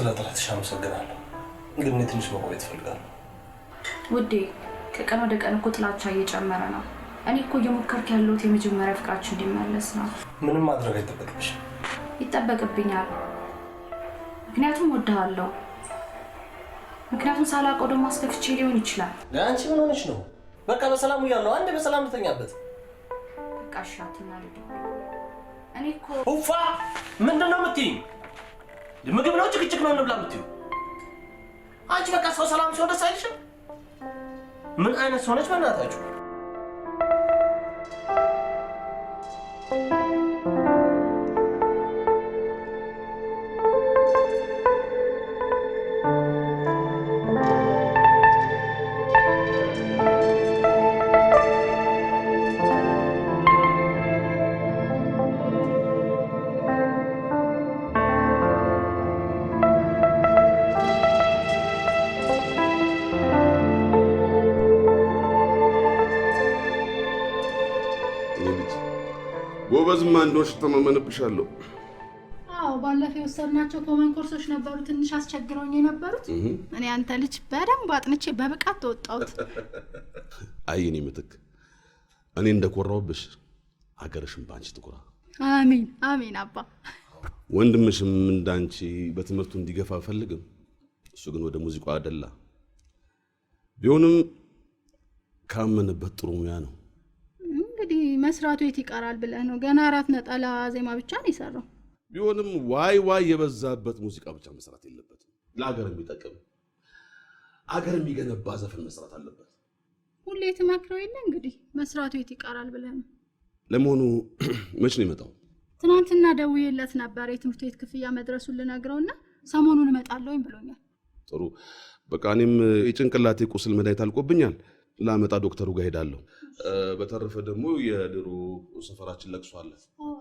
ስለጥረትሽ አመሰግናለሁ። ግን እኔ ትንሽ መቆየት እፈልጋለሁ። ውዴ ከቀን ወደ ቀን እኮ ጥላቻ እየጨመረ ነው። እኔ እኮ እየሞከርኩ ያለሁት የመጀመሪያ ፍቅራችን እንዲመለስ ነው። ምንም ማድረግ አይጠበቅብሽም። ይጠበቅብኛል። ምክንያቱም ወድሃለሁ። ምክንያቱም ሳላውቀው ደግሞ አስከፍቼ ሊሆን ይችላል። አንቺ ምን ሆነሽ ነው? በቃ በሰላሙ ያለው አንዴ በሰላም ተኛበት። በቃ ሻትና ልጅ እኔ እኮ ኡፋ ምንድነው የምትይኝ? ምግብ ነው ጭቅጭቅ ነው እንብላ የምትይው? አንቺ በቃ ሰው ሰላም ሲሆን ደስ አይልሽም? ምን አይነት ሰው ነች በእናታችሁ? ጎበዝማ እንደሆንሽ ተማመንብሻለሁ። አዎ ባለፈው የወሰድናቸው ኮመን ኮርሶች ነበሩ ትንሽ አስቸግረውኝ የነበሩት። እኔ አንተ ልጅ በደንብ አጥንቼ በብቃት ተወጣሁት። አይ እኔ ምትክ እኔ እንደኮራውብሽ ሀገርሽም ባንቺ ትኩራ። አሜን አሜን አባ። ወንድምሽም እንዳንቺ በትምህርቱ እንዲገፋ ፈልግም። እሱ ግን ወደ ሙዚቃው አደላ። ቢሆንም ካመነበት ጥሩ ሙያ ነው። እንግዲህ መስራቱ የት ይቀራል ብለህ ነው? ገና 4 ነጠላ ዜማ ብቻ ነው የሰራው። ቢሆንም ዋይ ዋይ የበዛበት ሙዚቃ ብቻ መስራት የለበትም። ለሀገር የሚጠቅም ሀገር የሚገነባ ዘፈን መስራት አለበት። ሁሌ ትመክረው የለ እንግዲህ መስራቱ የት ይቀራል ብለህ ነው። ለመሆኑ መች ነው የመጣው? ትናንትና ደውዬለት ነበር የትምህርት ቤት ክፍያ መድረሱን ልነግረውና ሰሞኑን እመጣለሁኝ ብሎኛል። ጥሩ በቃ እኔም የጭንቅላቴ ቁስል መድኃኒት አልቆብኛል። ላመጣ ዶክተሩ ጋር ሄዳለሁ። በተረፈ ደግሞ የድሮ ሰፈራችን ለቅሶ አለ፣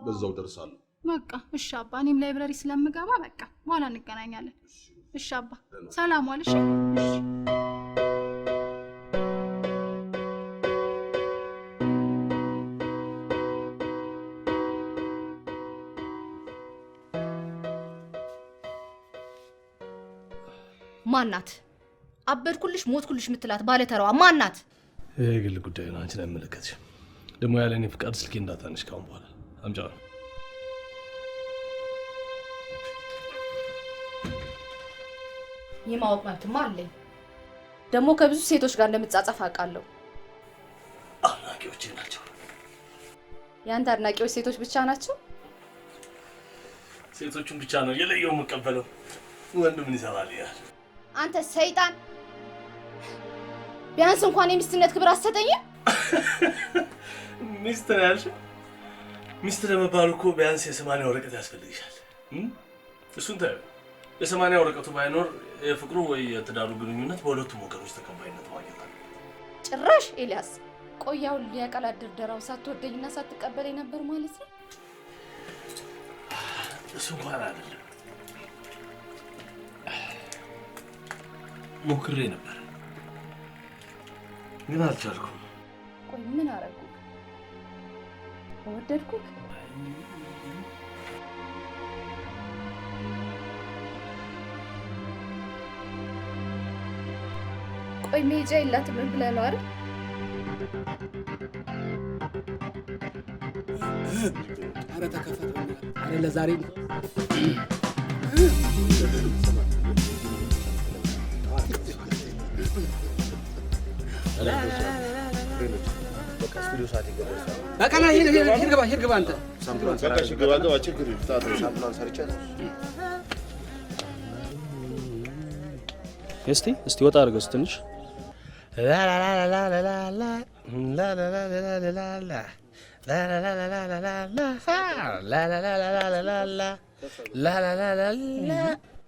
በዛው ደርሳለሁ። በቃ እሺ አባ። እኔም ላይብረሪ ስለምገባ በቃ በኋላ እንገናኛለን። እሺ አባ ሰላም ዋል። እሺ ማናት? አበድኩልሽ ሞትኩልሽ ምትላት ባለተራዋ ማናት? የግል ጉዳይ ነው፣ አንቺን አይመለከትሽም። ደግሞ ያለ እኔ ፍቃድ ስልኬ እንዳታነሽ ካሁን በኋላ። አምጫው የማወቅ መብትማ አለኝ። ደግሞ ከብዙ ሴቶች ጋር እንደምትጻጻፍ አውቃለሁ። አድናቂዎቼ ናቸው። ያንተ አድናቂዎች ሴቶች ብቻ ናቸው? ሴቶቹን ብቻ ነው የለየው የምቀበለው። ወንድ ምን ይሰራል ይላል። አንተ ሰይጣን! ቢያንስ እንኳን የሚስትነት ክብር አትሰጠኝም? ሚስት ነው ያልሽው? ሚስት ለመባል እኮ ቢያንስ የ80 ወረቀት ያስፈልግሻል። እሱን ታዩ። የ80 ወረቀቱ ባይኖር የፍቅሩ ወይ የትዳሩ ግንኙነት በሁለቱም ወገኖች ተቀባይነት ማግኘት አለ። ጭራሽ ኤልያስ፣ ቆያው ሊያቀላድ ድርደራው ሳትወደኝና ሳትቀበለኝ ነበር ማለት ነው? እሱ እንኳን አይደለም፣ ሞክሬ ነበር ግን አልቻልኩም። ቆይ ምን አረጉ? ወደድኩክ? ቆይ ሜጃ የላትም ብለህ ነው አይደል? ኧረ ተከፈተ። ኧረ ለዛሬ በቃና ሂድ ግባ አንተ ግባ ችግር ሳምፕሏን ሰርቻለሁ። እስቲ ወጣ አድርገው ትንሽ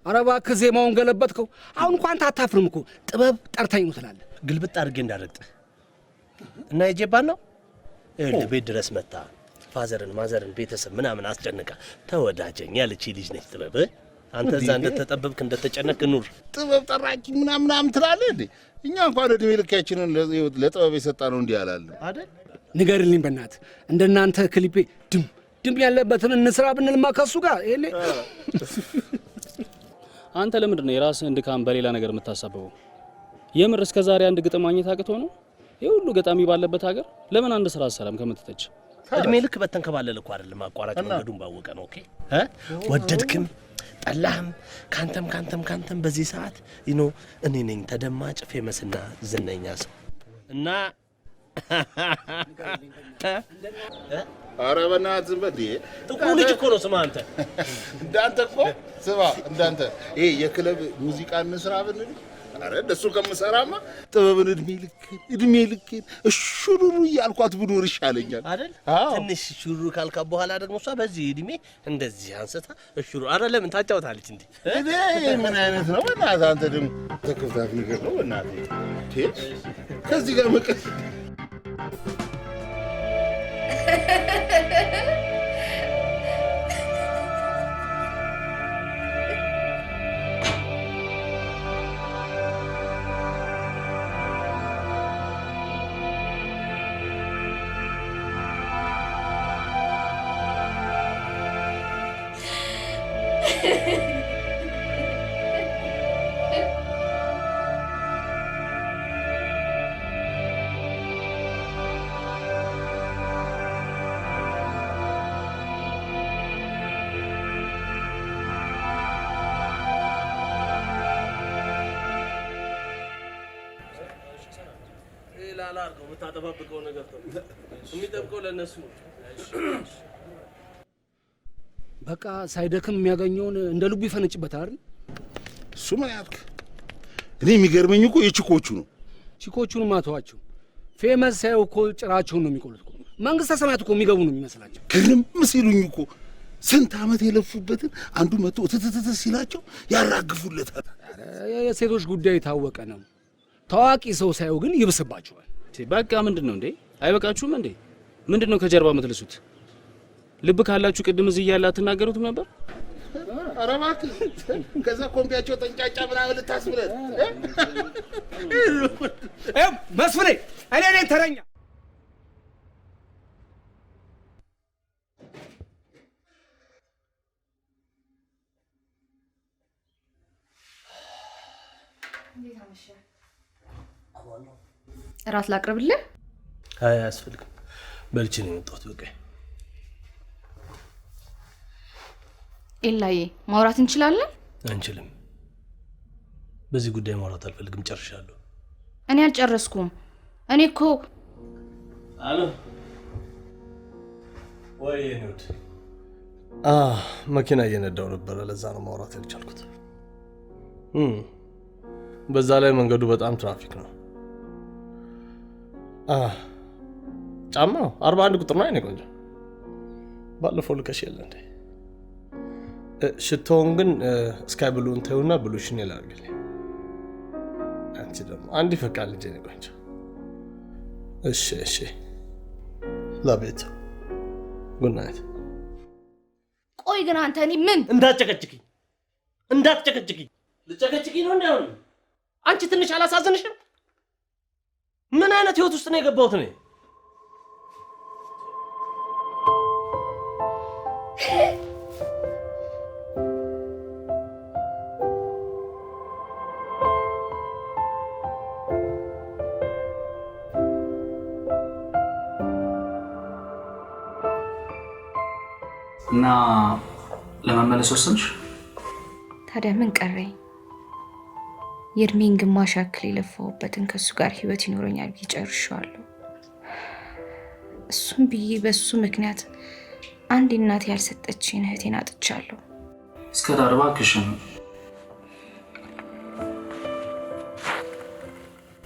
ኧረ እባክህ ዜማውን ገለበጥከው። አሁን እንኳን አታፍርም እኮ ጥበብ ጠርታኝ ነው ትላለህ። ግልብጥ አድርጌ እንዳረግጥ እና የጄባን ነው ቤት ድረስ መጣ። ፋዘርን ማዘርን ቤተሰብ ምናምን አስጨንቃ ተወዳጀኝ ያለች ልጅ ነች ጥበብ። አንተ እዛ እንደተጠበብክ እንደተጨነቅ ኑር። ጥበብ ጠራቂ ምናምን ትላለህ እንዴ? እኛ እንኳን እድሜ ልካችንን ለጥበብ የሰጣ ነው እንዲህ አላለም አይደል? ንገርልኝ በእናትህ እንደናንተ ክሊፔ ድም ያለበትን እንስራ ብንልማ ከሱ ጋር ይሄኔ አንተ ለምንድን ነው የራስህን ድካም በሌላ ነገር የምታሳብበው? የምር እስከ ዛሬ አንድ ግጥም ማግኘት አቅቶ ነው? የሁሉ ገጣሚ ባለበት ሀገር ለምን አንድ ስራ አሰራም ከምትተች? እድሜ ልክ በተንከባለል እኮ አይደለም አቋራጭ መንገዱን ባወቀ ነው። ኦኬ ወደድክም ጠላህም ካንተም በዚህ ሰዓት እኔ ነኝ ተደማጭ ፌመስና ዝነኛ ሰው እና ኧረ በእናትህ ዝም በል። ጥቁር ልጅ እኮ ነው ስማ አንተ እንዳንተ እኮ ስማ እንዳንተ ይሄ የክለብ ሙዚቃ እንስራ ብንል ኧረ እንደሱ ከምሰራማ ጥበብን እድሜ ልኬን እሹሩሩ እያልኳት ብኖር ይሻለኛል አይደል? ትንሽ ሹሩ ካልካ በኋላ ደግሞ እሷ በዚህ እድሜ እንደዚህ አንስታ እሹሩ ኧረ ለምን ታጫውታለች እንዴ? እኔ ምን አይነት ነው በእናትህ አንተ ደግሞ ተከፍታት ነገር ነው በእናትህ ከዚህ ጋር መቀስ ላላርገው የምታጠባብቀው ነገር ነው የሚጠብቀው ለነሱ ነው። በቃ ሳይደክም የሚያገኘውን እንደ ልቡ ይፈነጭበታል አይደል? እሱ ምን ያልክ? እኔ የሚገርመኝ እኮ የቺኮቹ ነው። ቺኮቹን ማተዋቸው ፌመስ ሳይው እኮ ጭራቸውን ነው የሚቆሉት እኮ። መንግስተ ሰማያት እኮ የሚገቡ ነው የሚመስላቸው። ግርም ሲሉኝ እኮ ስንት ዓመት የለፉበትን አንዱ መጥቶ ትትትት ሲላቸው ያራግፉለታል። የሴቶች ጉዳይ የታወቀ ነው። ታዋቂ ሰው ሳይው ግን ይብስባቸዋል። በቃ ምንድነው እንዴ? አይበቃችሁም እንዴ? ምንድነው ከጀርባ የምትልሱት? ልብ ካላችሁ ቅድም እዚህ እያለ አትናገሩትም ነበር? ኧረ እባክህ ከዛ ኮምፒያቸው ጠንጫጫ ምናምን ልታስብለን መስፍኔ እኔ ነኝ ተረኛ። እራት ላቅርብልህ? አይ አያስፈልግም። በልቼ ነው የመጣሁት። በቃ ኤላዬ ማውራት እንችላለን? አንችልም። በዚህ ጉዳይ ማውራት አልፈልግም። ጨርሻለሁ። እኔ አልጨረስኩም። እኔ እኮ አሎ ወይ ኑት መኪና እየነዳው ነበረ። ለዛ ነው ማውራት ያልቻልኩት። በዛ ላይ መንገዱ በጣም ትራፊክ ነው። ጫማው 41 ቁጥር ነው። አይኔ ቆንጆ ባለፈው ልከሽ የለ እንዴ? ሽቶውን ግን ስካይ ብሉን ተውና ብሉሽን ይላርግልኝ። አንቺ ደግሞ አንድ ይፈቃል እንጂ ነው ቆንጆ። እሺ ለቤት ጉድ ናይት። ቆይ ግን አንተ እኔ ምን እንዳትጨቀጭቂኝ ልጨቀጭቂኝ ነው እንዳይሆን። አንቺ ትንሽ አላሳዝንሽም? ምን አይነት ህይወት ውስጥ ነው የገባሁት እኔ? እና ለመመለስ ወሰንሽ? ታዲያ ምን ቀረኝ? የእድሜን ግማሽ ያክል የለፋሁበትን ከእሱ ጋር ህይወት ይኖረኛል ብዬ ጨርሼዋለሁ። እሱም ብዬ በእሱ ምክንያት አንድ እናቴ ያልሰጠችኝ እህቴን አጥቻለሁ። እስከ ዳር እባክሽን።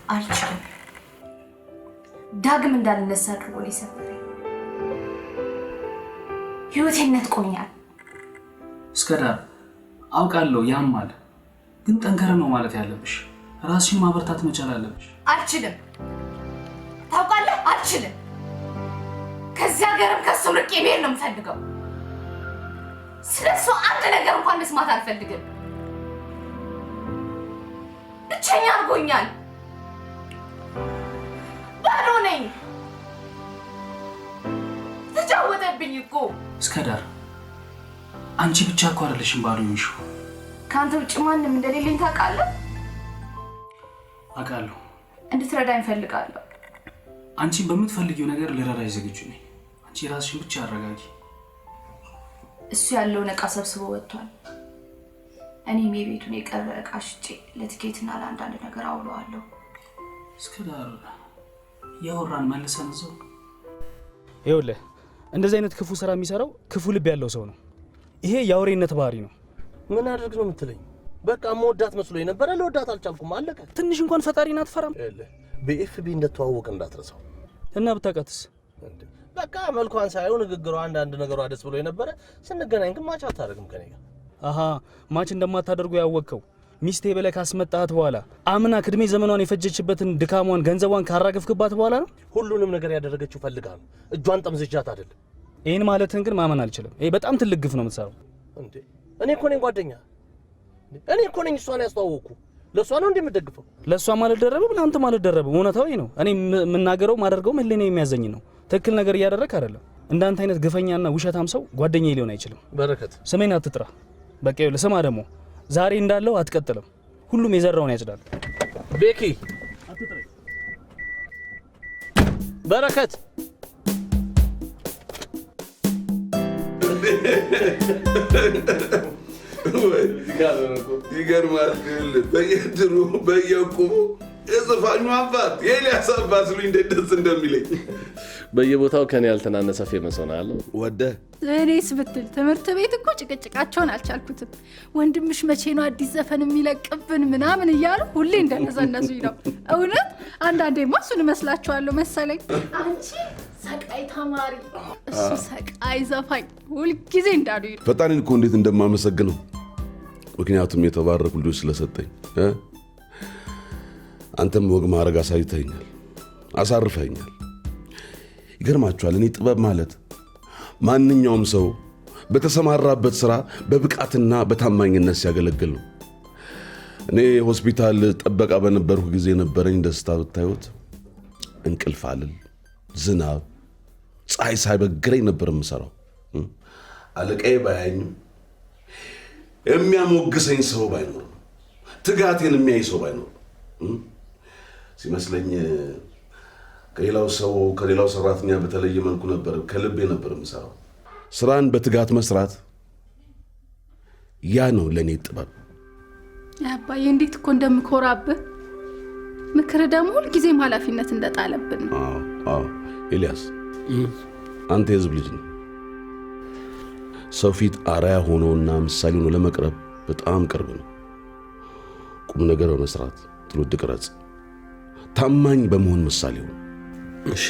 አልችልም። ዳግም እንዳልነሳ አድርጎ ሊሰብረኝ ህይወቴን ነጥቆኛል። እስከ ዳር አውቃለሁ፣ ያማል። ግን ጠንከር ነው ማለት ያለብሽ። ራስሽን ማበርታት መቻል አለብሽ። አልችልም። ታውቃለህ፣ አልችልም። ከዚህ ሀገርም ከሱ ርቄ መሄድ ነው የምፈልገው። ስለሱ አንድ ነገር እንኳን መስማት አልፈልግም። ብቸኛ አድርጎኛል። ባዶ ነኝ። ተጫወተብኝ እኮ። እስከ ዳር አንቺ ብቻ እኮ አይደለሽም ባዶ ነሽ። ከአንተ ውጭ ማንም እንደሌለኝ ታውቃለህ? አውቃለሁ። እንድትረዳኝ እፈልጋለሁ። አንቺን በምትፈልጊው ነገር ልረዳሽ ዝግጁ ነኝ። አንቺ ራስሽን ብቻ አረጋጊ። እሱ ያለውን ዕቃ ሰብስቦ ወጥቷል። እኔም የቤቱን የቀረ ዕቃ ሽጬ ለትኬትና ለአንዳንድ ነገር አውለዋለሁ። እስከ ዳር ያወራን መልሰን እዛው። ይኸውልህ እንደዚህ አይነት ክፉ ስራ የሚሰራው ክፉ ልብ ያለው ሰው ነው። ይሄ የአውሬነት ባህሪ ነው። ምን አድርግ ነው የምትለኝ? በቃ መወዳት መስሎኝ ነበረ፣ ለወዳት አልቻልኩም። አለቀ። ትንሽ እንኳን ፈጣሪን አትፈራም? በኤፍቢ እንደተዋወቅ እንዳትረሳው። እና ብታውቃትስ? በቃ መልኳን ሳይሆን ንግግሯ፣ አንዳንድ ነገሯ ደስ ብሎኝ ነበረ። ስንገናኝ ግን ማች አታደርግም ከኔ ጋር። አሃ ማች እንደማታደርጉ ያወቅከው ሚስቴ ብለህ ካስመጣት በኋላ አምና ክድሜ ዘመኗን የፈጀችበትን ድካሟን ገንዘቧን ካራገፍክባት በኋላ ነው። ሁሉንም ነገር ያደረገችው ፈልጋ ነው። እጇን ጠምዝጃት አይደለም። ይሄን ማለትን ግን ማመን አልችልም። ይሄ በጣም ትልቅ ግፍ ነው የምትሰራው። እንዴ እኔ እኮ ነኝ ጓደኛ፣ እኔ እኮ ነኝ እሷን ያስተዋወቅኩ። ለእሷ ነው እንደምትደግፈው። ለእሷ ማለት ደረበ፣ ለአንተ ማለት ደረበ። እውነታው ይሄ ነው። እኔ የምናገረው ማደርገው ህሊናዬ የሚያዘኝ ነው። ትክክል ነገር እያደረክ አይደለም። እንዳንተ አይነት ግፈኛና ውሸታም ሰው ጓደኛዬ ሊሆን አይችልም። በረከት ስሜን አትጥራ። በቃ ይኸውልህ ስማ፣ ደግሞ ዛሬ እንዳለው አትቀጥልም። ሁሉም የዘራውን ያጭዳል። ቤኪ በረከት ይገርማል። በየድሩ በየቁሙ የዘፋኙ አባት የኤልያስ አባት ስሉኝ እንዴት ደስ እንደሚለኝ። በየቦታው ከኔ ያልተናነሰ ፌመስ ሆናል። ወደ እኔስ ብትል ትምህርት ቤት እኮ ጭቅጭቃቸውን አልቻልኩትም። ወንድምሽ መቼ ነው አዲስ ዘፈን የሚለቅብን ምናምን እያሉ ሁሌ እንደነዘነዙኝ ነው። እውነት አንዳንዴማ እሱን እመስላችኋለሁ መሰለኝ። አንቺ ሰቃይ ተማሪ፣ እሱ ሰቃይ ዘፋኝ ሁልጊዜ እንዳሉኝ ነው። ፈጣሪን እኮ እንዴት እንደማመሰግነው። ምክንያቱም የተባረኩ ልጆች ስለሰጠኝ። አንተም ወግ ማድረግ አሳይተኛል፣ አሳርፈኛል። ይገርማችኋል፣ እኔ ጥበብ ማለት ማንኛውም ሰው በተሰማራበት ስራ በብቃትና በታማኝነት ሲያገለግል ነው። እኔ ሆስፒታል ጠበቃ በነበርኩ ጊዜ የነበረኝ ደስታ ብታዩት፣ እንቅልፍ አልል፣ ዝናብ ፀሐይ ሳይበግረኝ ነበር የምሰራው። አለቃዬ ባያኝም የሚያሞግሰኝ ሰው ባይኖር፣ ትጋቴን የሚያይ ሰው ባይኖር ሲመስለኝ ከሌላው ሰራተኛ በተለየ መልኩ ነበር ከልቤ ነበር የምሰራው። ስራን በትጋት መስራት ያ ነው ለኔ ጥበብ። አባዬ እንዴት እኮ እንደምኮራብህ። ምክር ደግሞ ሁልጊዜም ኃላፊነት እንደጣለብን ነው። አዎ ኤልያስ፣ አንተ የህዝብ ልጅ ነህ። ሰው ፊት አርአያ ሆኖና ምሳሌ ሆኖ ለመቅረብ በጣም ቅርብ ነው። ቁም ነገር በመስራት ትውልድ ቅረጽ፣ ታማኝ በመሆን ምሳሌ ሆኖ። እሺ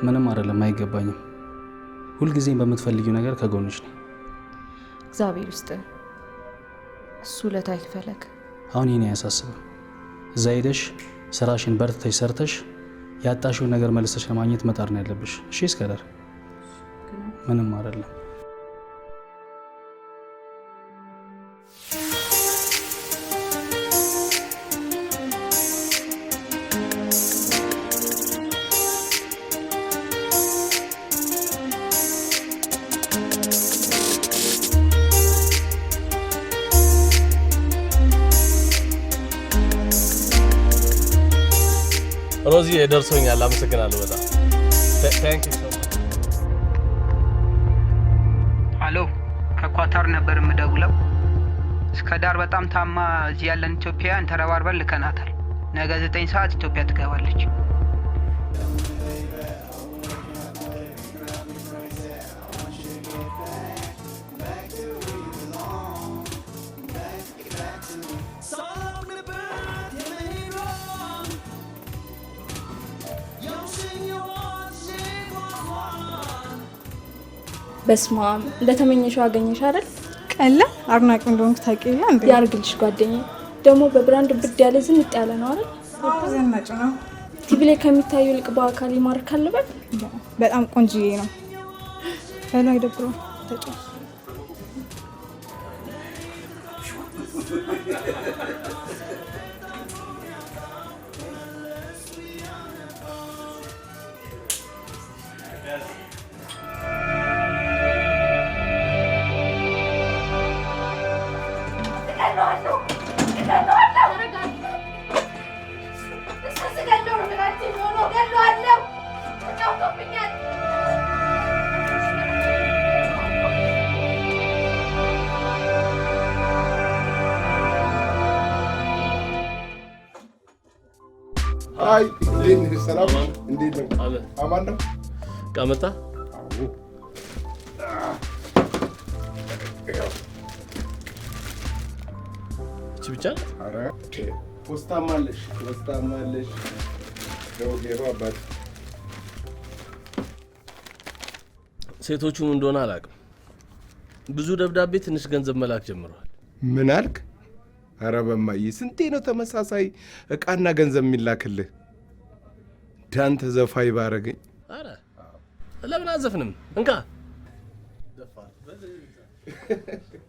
ምንም አይደለም፣ አይገባኝም። ሁልጊዜም በምትፈልጊው ነገር ከጎንሽ ነኝ። እግዚአብሔር ውስጥ እሱ ለታይ ፈለክ። አሁን ይሄን አያሳስብም። እዛ ሄደሽ ስራሽን በርትተሽ ሰርተሽ ያጣሽውን ነገር መልሰሽ ለማግኘት መጣር ነው ያለብሽ። እሺ እስከዳር ምንም አይደለም። ሮዚ ደርሶኛል። አመሰግናለሁ በጣም ታንክ ዩ። አሎ ከኳታር ነበር የምደውለው። እስከ ዳር በጣም ታማ እዚህ ያለን ኢትዮጵያውያን ተረባርበን ልከናታል። ነገ 9 ሰዓት ኢትዮጵያ ትገባለች። በስማም እንደተመኘሽው አገኘሽ አይደል? ቀላ አድናቂ እንደሆንኩ ታውቂያለሽ እንዴ? ያርግልሽ ጓደኛዬ። ደግሞ በብራንድ ብድ ያለ ዝንጥ ያለ ነው አይደል? ዘናጭ ነው። ቲቪ ላይ ከሚታየው ልቅ በአካል ይማርካል በል። በጣም ቆንጆዬ ነው። በሉ አይደብረውም። ተጫወት። አይ እንዴት ነህ? ሰላም እንዴት ነህ? አማን ነው? ቃመጣ እቺ ብቻ? አረ ፖስታም አለሽ ደውጌሮ አባት ሴቶቹም እንደሆነ አላውቅም። ብዙ ደብዳቤ፣ ትንሽ ገንዘብ መላክ ጀምረዋል። ምን አልክ? አረ በማዬ ስንቴ ነው ተመሳሳይ እቃና ገንዘብ የሚላክልህ? ዳንተ ዘፋይ ባረገኝ። አረ ለምን አዘፍንም? እንካ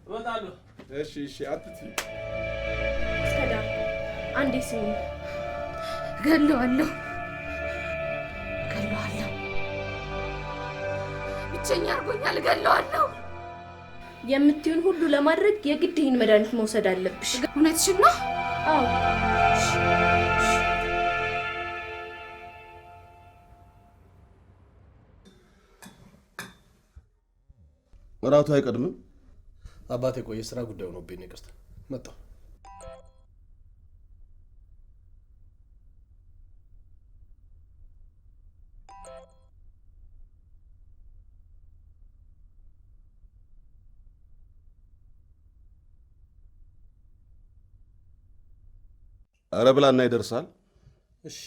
እመጣለሁ። እሺ አትቲ እስከዳ አንዴ ስሙ። እገለዋለሁ። ብቸኛ አድርጎኛል። እገለዋለሁ። የምትዩን ሁሉ ለማድረግ የግድ ይህን መድኃኒት መውሰድ አለብሽ። እውነትሽን ነው? አዎ። እራቱ አይቀድምም? አባቴ ቆየ፣ ስራ ጉዳይ ሆኖብኝ ይቅርታ። መጣሁ። አረ ብላና ይደርሳል። እሺ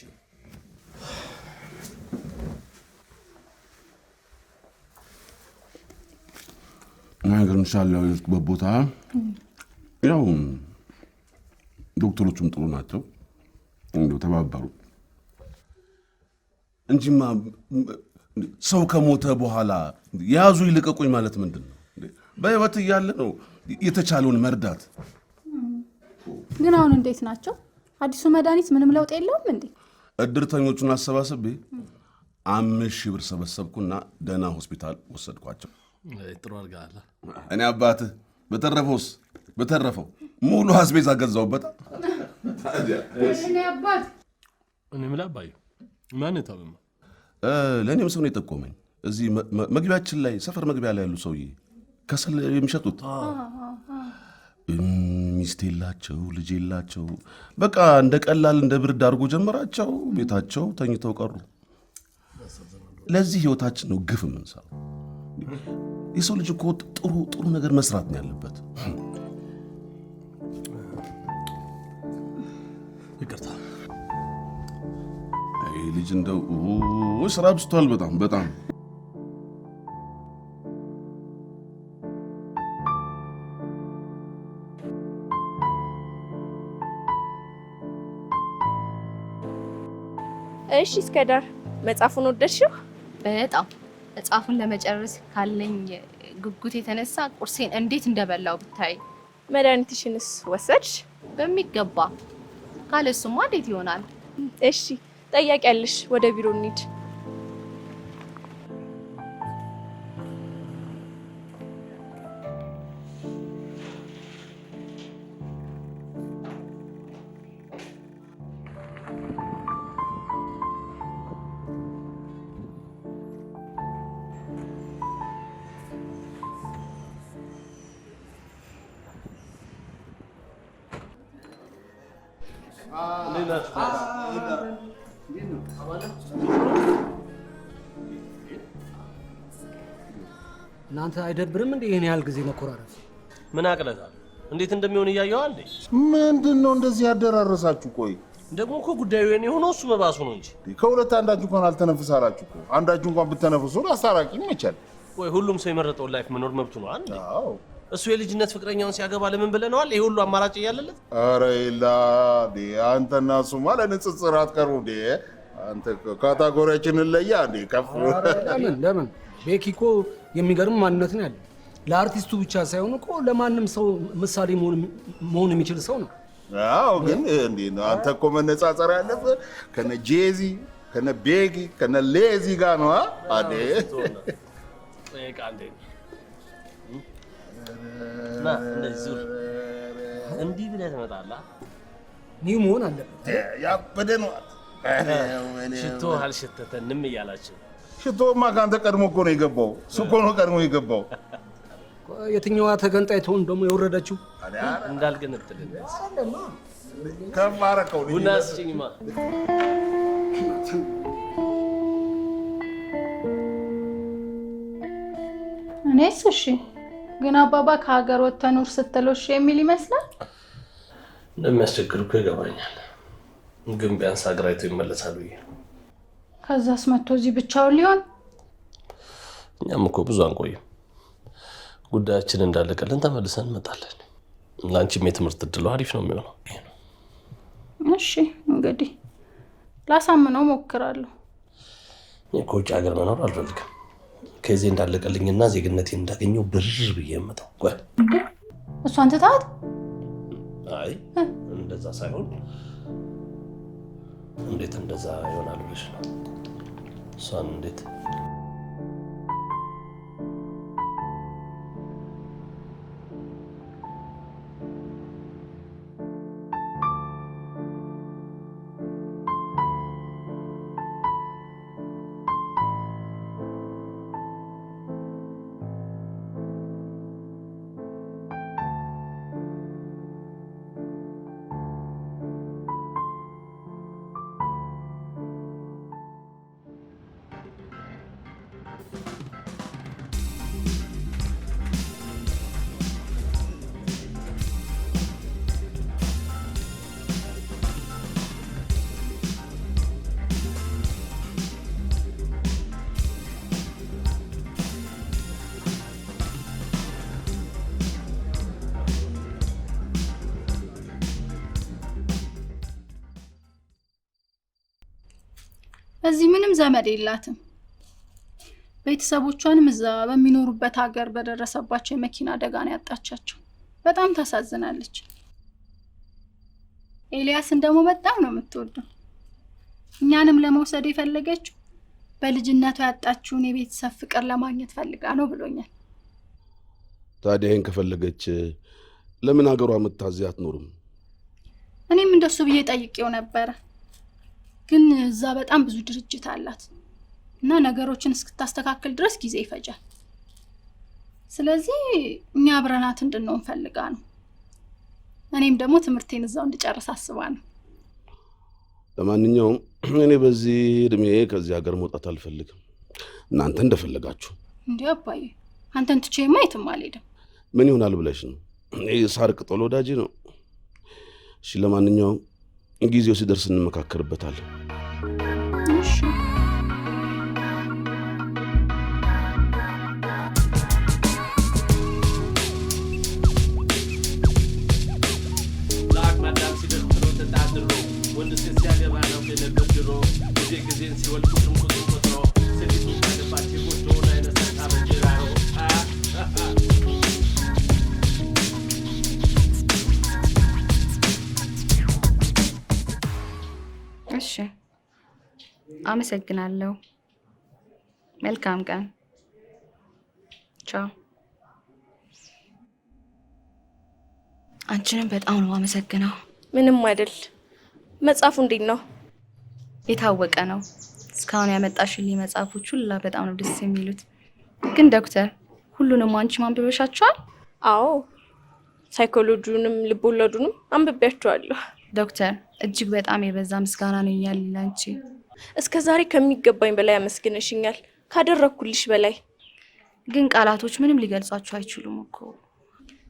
ነገር እንሻለው በቦታ ያው ዶክተሮቹም ጥሩ ናቸው፣ እንደው ተባበሩ እንጂማ ሰው ከሞተ በኋላ ያዙ ይልቀቁኝ ማለት ምንድን ነው? በህይወት እያለ ነው የተቻለውን መርዳት። ግን አሁን እንዴት ናቸው? አዲሱ መድኃኒት ምንም ለውጥ የለውም እንዴ? እድርተኞቹን አሰባስቤ 5,000 ብር ሰበሰብኩና ደህና ሆስፒታል ወሰድኳቸው። ጥሩ አድርገሃል። እኔ አባትህ በተረፈው ሙሉ አስቤዛ ገዛሁበት። እኔ አባት እኔ ምን አባዬ ማን ታውማ? ለእኔም ሰው ነው የጠቆመኝ። እዚህ መግቢያችን ላይ ሰፈር መግቢያ ላይ ያሉ ሰውዬ ከሰል የሚሸጡት ሚስት የላቸው ልጅ የላቸው። በቃ እንደ ቀላል እንደ ብርድ አድርጎ ጀመራቸው። ቤታቸው ተኝተው ቀሩ። ለዚህ ህይወታችን ነው ግፍ የምንሰራው። የሰው ልጅ እኮ ጥሩ ነገር መስራት ነው ያለበት። ይቅርታ አይ ልጅ እንደው ስራ ብስቷል በጣም እሺ እስከዳር መጽሐፉን ወደድሽው? በጣም መጽሐፉን ለመጨረስ ካለኝ ጉጉት የተነሳ ቁርሴን እንዴት እንደበላው ብታይ። መድኃኒትሽንስ ወሰድሽ? በሚገባ። ካለሱማ እንዴት ይሆናል? እሺ ጠያቂ ያለሽ፣ ወደ ቢሮ እንሂድ። እናንተ አይደብርም እንዴ ይሄን ያህል ጊዜ መኮራረፍ? ምን አቅለታል? እንዴት እንደሚሆን እያየው አንዴ። ምንድነው እንደዚህ ያደራረሳችሁ? ቆይ ደግሞ እኮ ጉዳዩ የኔ ሆኖ እሱ መባሱ ነው እንጂ ከሁለት አንዳችሁ እንኳን አልተነፍስ አላችሁ እኮ። አንዳችሁ እንኳን ብትነፍሱ አስታራቂ ይመቻል። ወይ ሁሉም ሰው የመረጠውን ላይፍ መኖር መብቱ ነው አንዴ። አዎ እሱ የልጅነት ፍቅረኛውን ሲያገባ ለምን ብለነዋል? ይሄ ሁሉ አማራጭ እያለለት። አረ ይላ አንተና እሱ ማለት ንጽጽር አትቀሩ እንዴ? አንተ ካታጎሪያችንን ለያ እንዴ? ከፍ ለምን ቤኪ እኮ የሚገርም ማንነት ነው ያለው። ለአርቲስቱ ብቻ ሳይሆን እኮ ለማንም ሰው ምሳሌ መሆን የሚችል ሰው ነው። አዎ፣ ግን እንዴ ነው አንተ እኮ መነጻጸር ያለብህ ከነ ጄዚ ከነ ቤጊ ከነ ሌዚ ጋር ነው አዴ ና እንደዚህ እንዲህ ብለህ ትመጣለህ። ኒው መሆን አለበት። ያበደ ነው። ሽቶ አልሸተተንም እያላችሁ። ሽቶማ ከአንተ ቀድሞ እኮ ነው የገባው። እሱ እኮ ነው ቀድሞ የገባው። የትኛዋ ተገንጣይ ትሆን ደግሞ የወረደችው? እንዳልገነጥልን ከማረከው ቡና ስጭኝማ። እኔስ እሺ፣ ግን አባባ ከሀገር ወጥተህ ኑር ስትለው እሺ የሚል ይመስላል። እንደሚያስቸግር እኮ ይገባኛል፣ ግን ቢያንስ ሀገር አይተው ይመለሳሉ። ከዛስ መጥቶ እዚህ ብቻውን ሊሆን? እኛም እኮ ብዙ አንቆይም። ጉዳያችን እንዳለቀልን ተመልሰን እንመጣለን። ለአንቺም የትምህርት እድሉ አሪፍ ነው የሚሆነው። እሺ እንግዲህ ላሳምነው ሞክራለሁ። ከውጭ ሀገር መኖር አልፈልግም። ከዚህ እንዳለቀልኝና ዜግነቴን እንዳገኘው ብር ብዬ የምመጣው። እሷን ትታት? አይ እንደዛ ሳይሆን እንዴት እንደዛ ይሆናል ብለሽ ነው? እሷን እንዴት እዚህ ምንም ዘመድ የላትም። ቤተሰቦቿንም እዛ በሚኖሩበት ሀገር በደረሰባቸው የመኪና አደጋ ነው ያጣቻቸው። በጣም ታሳዝናለች። ኤልያስን ደግሞ በጣም ነው የምትወደው። እኛንም ለመውሰድ የፈለገችው በልጅነቷ ያጣችውን የቤተሰብ ፍቅር ለማግኘት ፈልጋ ነው ብሎኛል። ታዲያ ይሄን ከፈለገች ለምን ሀገሯ መታዚያ አትኖርም? እኔም እንደሱ ብዬ ጠይቄው ነበረ። ግን እዛ በጣም ብዙ ድርጅት አላት እና ነገሮችን እስክታስተካክል ድረስ ጊዜ ይፈጃል። ስለዚህ እኛ አብረናት እንድንሆን ፈልጋ ነው። እኔም ደግሞ ትምህርቴን እዛው እንድጨርስ አስባ ነው። ለማንኛውም እኔ በዚህ እድሜ ከዚህ ሀገር መውጣት አልፈልግም። እናንተ እንደፈለጋችሁ። እንዴ አባዬ፣ አንተን ትቼማ የትም አልሄድም። ምን ይሆናል ብለሽ ነው? ሳር ቅጠል ወዳጅ ነው። እሺ፣ ለማንኛውም ጊዜው ሲደርስ እንመካከርበታለን። እሺ። ለአቅማዳም ሲደርስ ብሎ ተጣድሮ ወንድ ሴት ሲያገባ ነው የነበር ድሮ ጊዜን ሲወልድ ቁጥርም ቁጥሩ ቆጥሮ ስሊቱ ሳገባች የጎጆውን አይነት ሰጣ በጅራሮ እሺ፣ አመሰግናለሁ። መልካም ቀን። ቻው። አንቺንም በጣም ነው አመሰግነው። ምንም አይደል። መጽሐፉ እንዴት ነው? የታወቀ ነው። እስካሁን ያመጣሽልኝ መጽሐፎች ሁላ በጣም ነው ደስ የሚሉት። ግን ዶክተር፣ ሁሉንም አንቺ ማንበበሻቸዋል? አዎ፣ ሳይኮሎጂውንም ልቦለዱንም አንብቤያቸዋለሁ። ዶክተር፣ እጅግ በጣም የበዛ ምስጋና ነው ያለኝ አንቺ። እስከ ዛሬ ከሚገባኝ በላይ አመስግነሽኛል፣ ካደረኩልሽ በላይ። ግን ቃላቶች ምንም ሊገልጿቸው አይችሉም እኮ።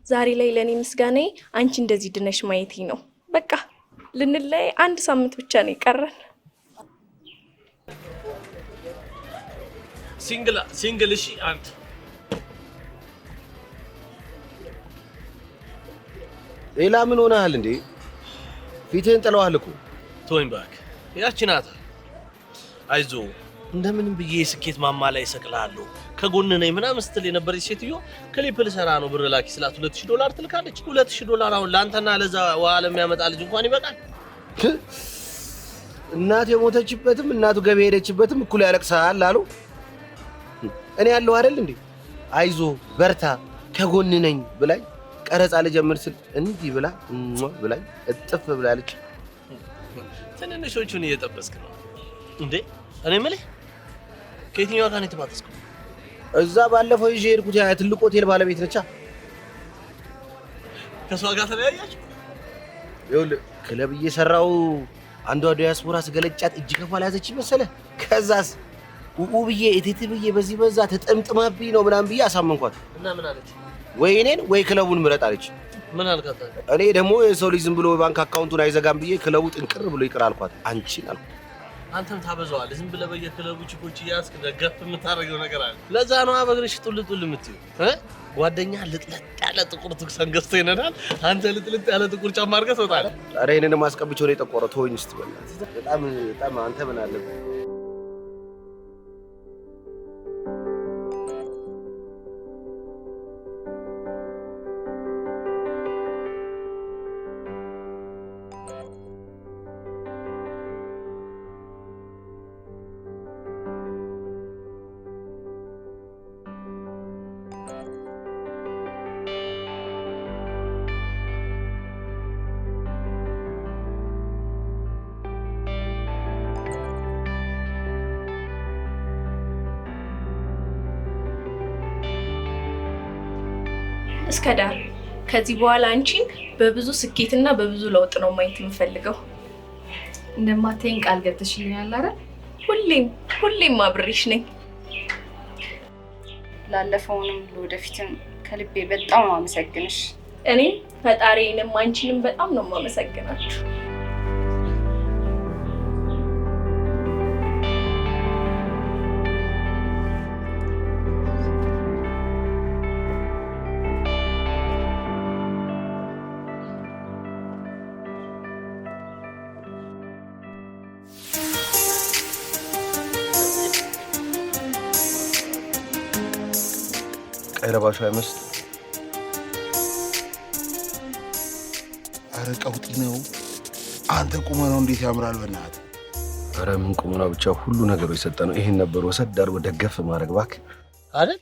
ዛሬ ላይ ለኔ ምስጋናዬ አንቺ እንደዚህ ድነሽ ማየቴ ነው። በቃ ልንለያይ 1 ሳምንት ብቻ ነው የቀረን። ሲንግል እሺ። አንተ ሌላ ምን ሆነሃል እንዴ? ፊትህን ጥለዋል እኮ። ተወኝ እባክህ። ያቺ ናት። አይዞህ እንደምንም ብዬ ስኬት ማማ ላይ ሰቅላለሁ ከጎን ነኝ ምናምን ስትል የነበረች ሴትዮ ክሊፕ ልሰራ ነው ብር ላኪ ስላት $2000 ትልካለች። $2000 አሁን ላንተና ለዛ ዋለም ያመጣ ልጅ እንኳን ይበቃል። እናቱ የሞተችበትም እናቱ ገበ ሄደችበትም እኩል ያለቅሳል አሉ። እኔ ያለው አይደል እንዴ አይዞ በርታ ከጎን ነኝ ብላኝ ቀረጻ ልጀምር ስል እንዲህ ብላ ብላኝ እጥፍ ብላለች። ትንንሾቹን እየጠበስክ ነው እንዴ? እኔ የምልህ ከየትኛው ጋር ነው የተባተስከው? እዛ ባለፈው ይዤ ሄድኩት ያ ትልቅ ሆቴል ባለቤት ነቻ። ከሷ ጋር ተለያያችሁ? ይኸውልህ ክለብ እየሰራው አንዷ ዲያስፖራ ስገለጫት እጅ ከፋል ያዘች መሰለ። ከዛስ ብዬ እቴት ብዬ በዚህ በዛ ተጠምጥማብኝ ነው ምናምን ብዬ አሳመንኳት። እና ምን አለች? ወይ እኔን ወይ ክለቡን ምረጥ አለች። ምን አልካት? እኔ ደግሞ የሰው ልጅ ዝም ብሎ ባንክ አካውንቱን አይዘጋም ብዬ ክለቡ ጥንቅር ብሎ ይቅር አልኳት። አንቺን አልኩ። አንተም ታበዛዋለህ። ዝም ብለህ በየክለቡ ቺኮች እያስክ ደገፍ የምታደርገው ነገር አለ። ለዛ ነው አበግርሽ ጡልጡል የምትይው። ጓደኛ ልጥለጥ ያለ ጥቁር ትኩሳን ገዝቶ ይነዳል። አንተ ልጥለጥ ያለ ጥቁር ጫማ አድርገህ ትወጣለህ። ኧረ ይሄንን ማስቀብቼው ነው የጠቆረው። ተወኝ እስቲ በእናትህ። በጣም አንተ ምን አለብህ? እስከ ዳር ከዚህ በኋላ አንቺን በብዙ ስኬትና በብዙ ለውጥ ነው ማየት የምፈልገው። እንደማትይኝ ቃል ገብተሽልኛል አይደል? ሁሌም አብሬሽ ነኝ። ላለፈውንም ለወደፊትም ከልቤ በጣም ነው አመሰግንሽ። እኔም ፈጣሪንም አንቺንም በጣም ነው የማመሰግናችሁ። ቀይረባሹ አይመስል። አረ ቀውጢ ነው። አንተ ቁመናው እንዴት ያምራል በእናትህ። አረ ምን ቁመናው ብቻ ሁሉ ነገሩ የሰጠነው ይሄን ነበር። ወሰድ አድርጎ ደገፍ ማድረግ እባክህ አይደል?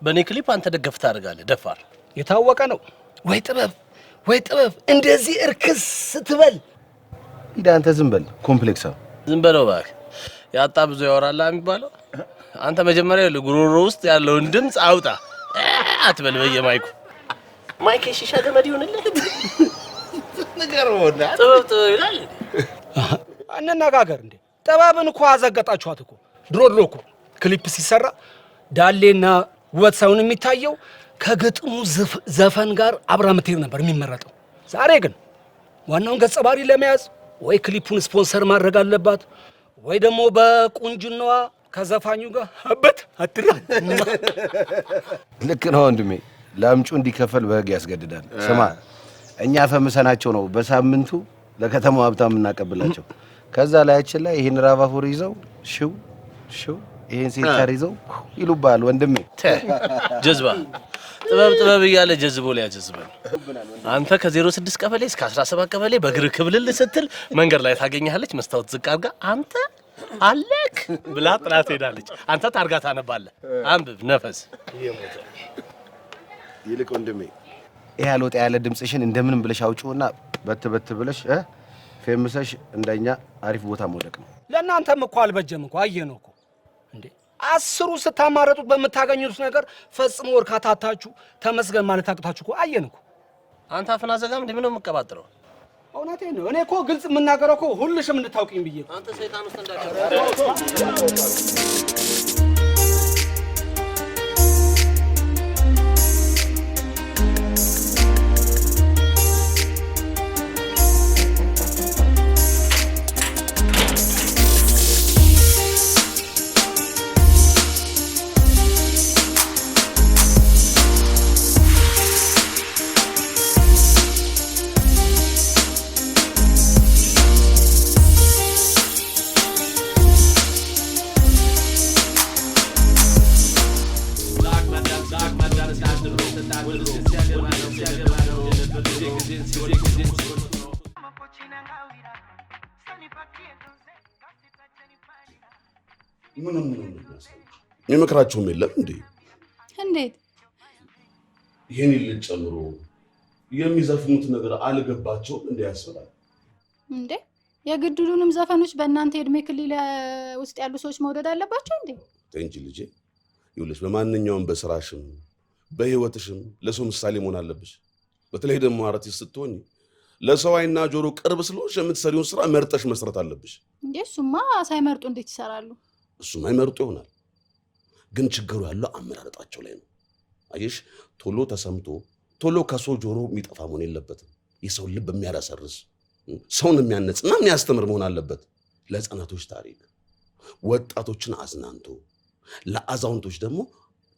በኔ ክሊፕ አንተ ደገፍ ታደርጋለህ። ደፋር የታወቀ ነው። ወይ ጥበብ እንደዚህ እርክስ ስትበል ሂድ አንተ ዝም በል። ኮምፕሌክስ ነው። ዝም በለው እባክህ። ያጣ ብዙ ያወራል የሚባለው። አንተ መጀመሪያ ለጉሮሮ ውስጥ ያለውን ድምጽ አውጣ አትበል። በየማይኩ ማይክ ሺሻ ገመድ ይሆንልህ ንገረውና ጥበብ ይላል። አንነጋገር እንዴ። ጥበብን እኮ አዘገጣችኋት እኮ። ድሮ እኮ ክሊፕ ሲሰራ ዳሌና ውበት ሳይሆን የሚታየው ከግጥሙ ዘፈን ጋር አብራ ምትሄድ ነበር የሚመረጠው። ዛሬ ግን ዋናውን ገጸ ባህሪ ለመያዝ ወይ ክሊፑን ስፖንሰር ማድረግ አለባት ወይ ደግሞ በቁንጅናዋ ከዘፋኙ ጋር አበት አትራ። ልክ ነው ወንድሜ። ለምጩ እንዲከፈል በህግ ያስገድዳል። ስማ እኛ ፈምሰናቸው ነው በሳምንቱ ለከተማው ሀብታም እናቀብላቸው። ከዛ ላያችን ላይ ይሄን ራቫፎር ይዘው ሽው ይሄን ሴንተር ይዘው ይሉባል። ወንድሜ ጀዝባ ጥበብ እያለ ጀዝቦ ሊያጀዝበን። አንተ ከ06 ቀበሌ እስከ 17 ቀበሌ በእግር ክብልል ስትል መንገድ ላይ ታገኛለች። መስታወት ዝቅ አድርጋ አንተ አለክ ብላ ጥላት ሄዳለች። አንተ ታርጋ ታነባለህ። አንብብ ነፈስ ይሞት። ይልቅ ወንድሜ ይሄ አልወጣ ያለ ድምጽሽን እንደምንም ብለሽ አውጪውና በት ብለሽ ፌምሰሽ እንደኛ አሪፍ ቦታ መውደቅ ነው። ለእናንተም እኮ አልበጀም እኮ አየነው እኮ እንዴ። 10ሩ ስታማረጡት በምታገኙት ነገር ፈጽሞ እርካታ አታችሁ ተመስገን ማለት አቅታችሁ እኮ አየን እኮ። አንተ አፍና ዘጋም እንደምን ነው የምትቀባጥረው? እውነቴን ነው። እኔ እኮ ግልጽ የምናገረው እኮ ሁልሽም እንድታውቂኝ ብዬ አንተ ሰይጣን ውስጥ እንዳትቀር ምንም የመከራቸውም የለም እንዴ? እንዴት ይሄን ልጅ ጨምሮ የሚዘፍኑት ነገር አልገባቸውም እንዴ ያስብላል እንዴ? የግድሉንም ዘፈኖች በእናንተ እድሜ ክልል ውስጥ ያሉ ሰዎች መውደድ አለባቸው እንዴ? እንጂ ልጄ ይኸውልሽ፣ በማንኛውም በስራሽም በህይወትሽም ለሰው ምሳሌ መሆን አለብሽ። በተለይ ደግሞ አርቲስት ስትሆኚ ለሰው አይና ጆሮ ቅርብ ስለሆንሽ የምትሰሪውን ስራ መርጠሽ መስራት አለብሽ። እንዴ እሱማ ሳይመርጡ እንዴት ይሰራሉ? እሱማ ይመርጡ ይሆናል፣ ግን ችግሩ ያለው አመራረጣቸው ላይ ነው። አየሽ፣ ቶሎ ተሰምቶ ቶሎ ከሰው ጆሮ የሚጠፋ መሆን የለበትም። የሰው ልብ የሚያረሰርስ ሰውን የሚያነጽና የሚያስተምር መሆን አለበት። ለህፃናቶች ታሪክ፣ ወጣቶችን አዝናንቶ ለአዛውንቶች ደግሞ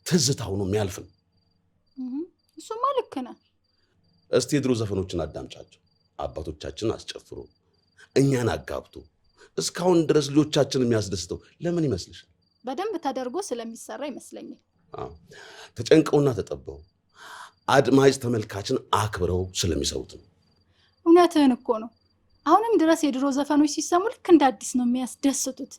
ትዝታ ሆኖ የሚያልፍ ነው። እሱማ ልክ ነህ። እስቲ የድሮ ዘፈኖችን አዳምጫቸው። አባቶቻችን አስጨፍሮ እኛን አጋብቶ እስካሁን ድረስ ልጆቻችን የሚያስደስተው ለምን ይመስልሻል? በደንብ ተደርጎ ስለሚሰራ ይመስለኛል። ተጨንቀውና ተጠበው አድማጭ ተመልካችን አክብረው ስለሚሰሩት ነው። እውነትህን እኮ ነው። አሁንም ድረስ የድሮ ዘፈኖች ሲሰሙ ልክ እንደ አዲስ ነው የሚያስደስቱት።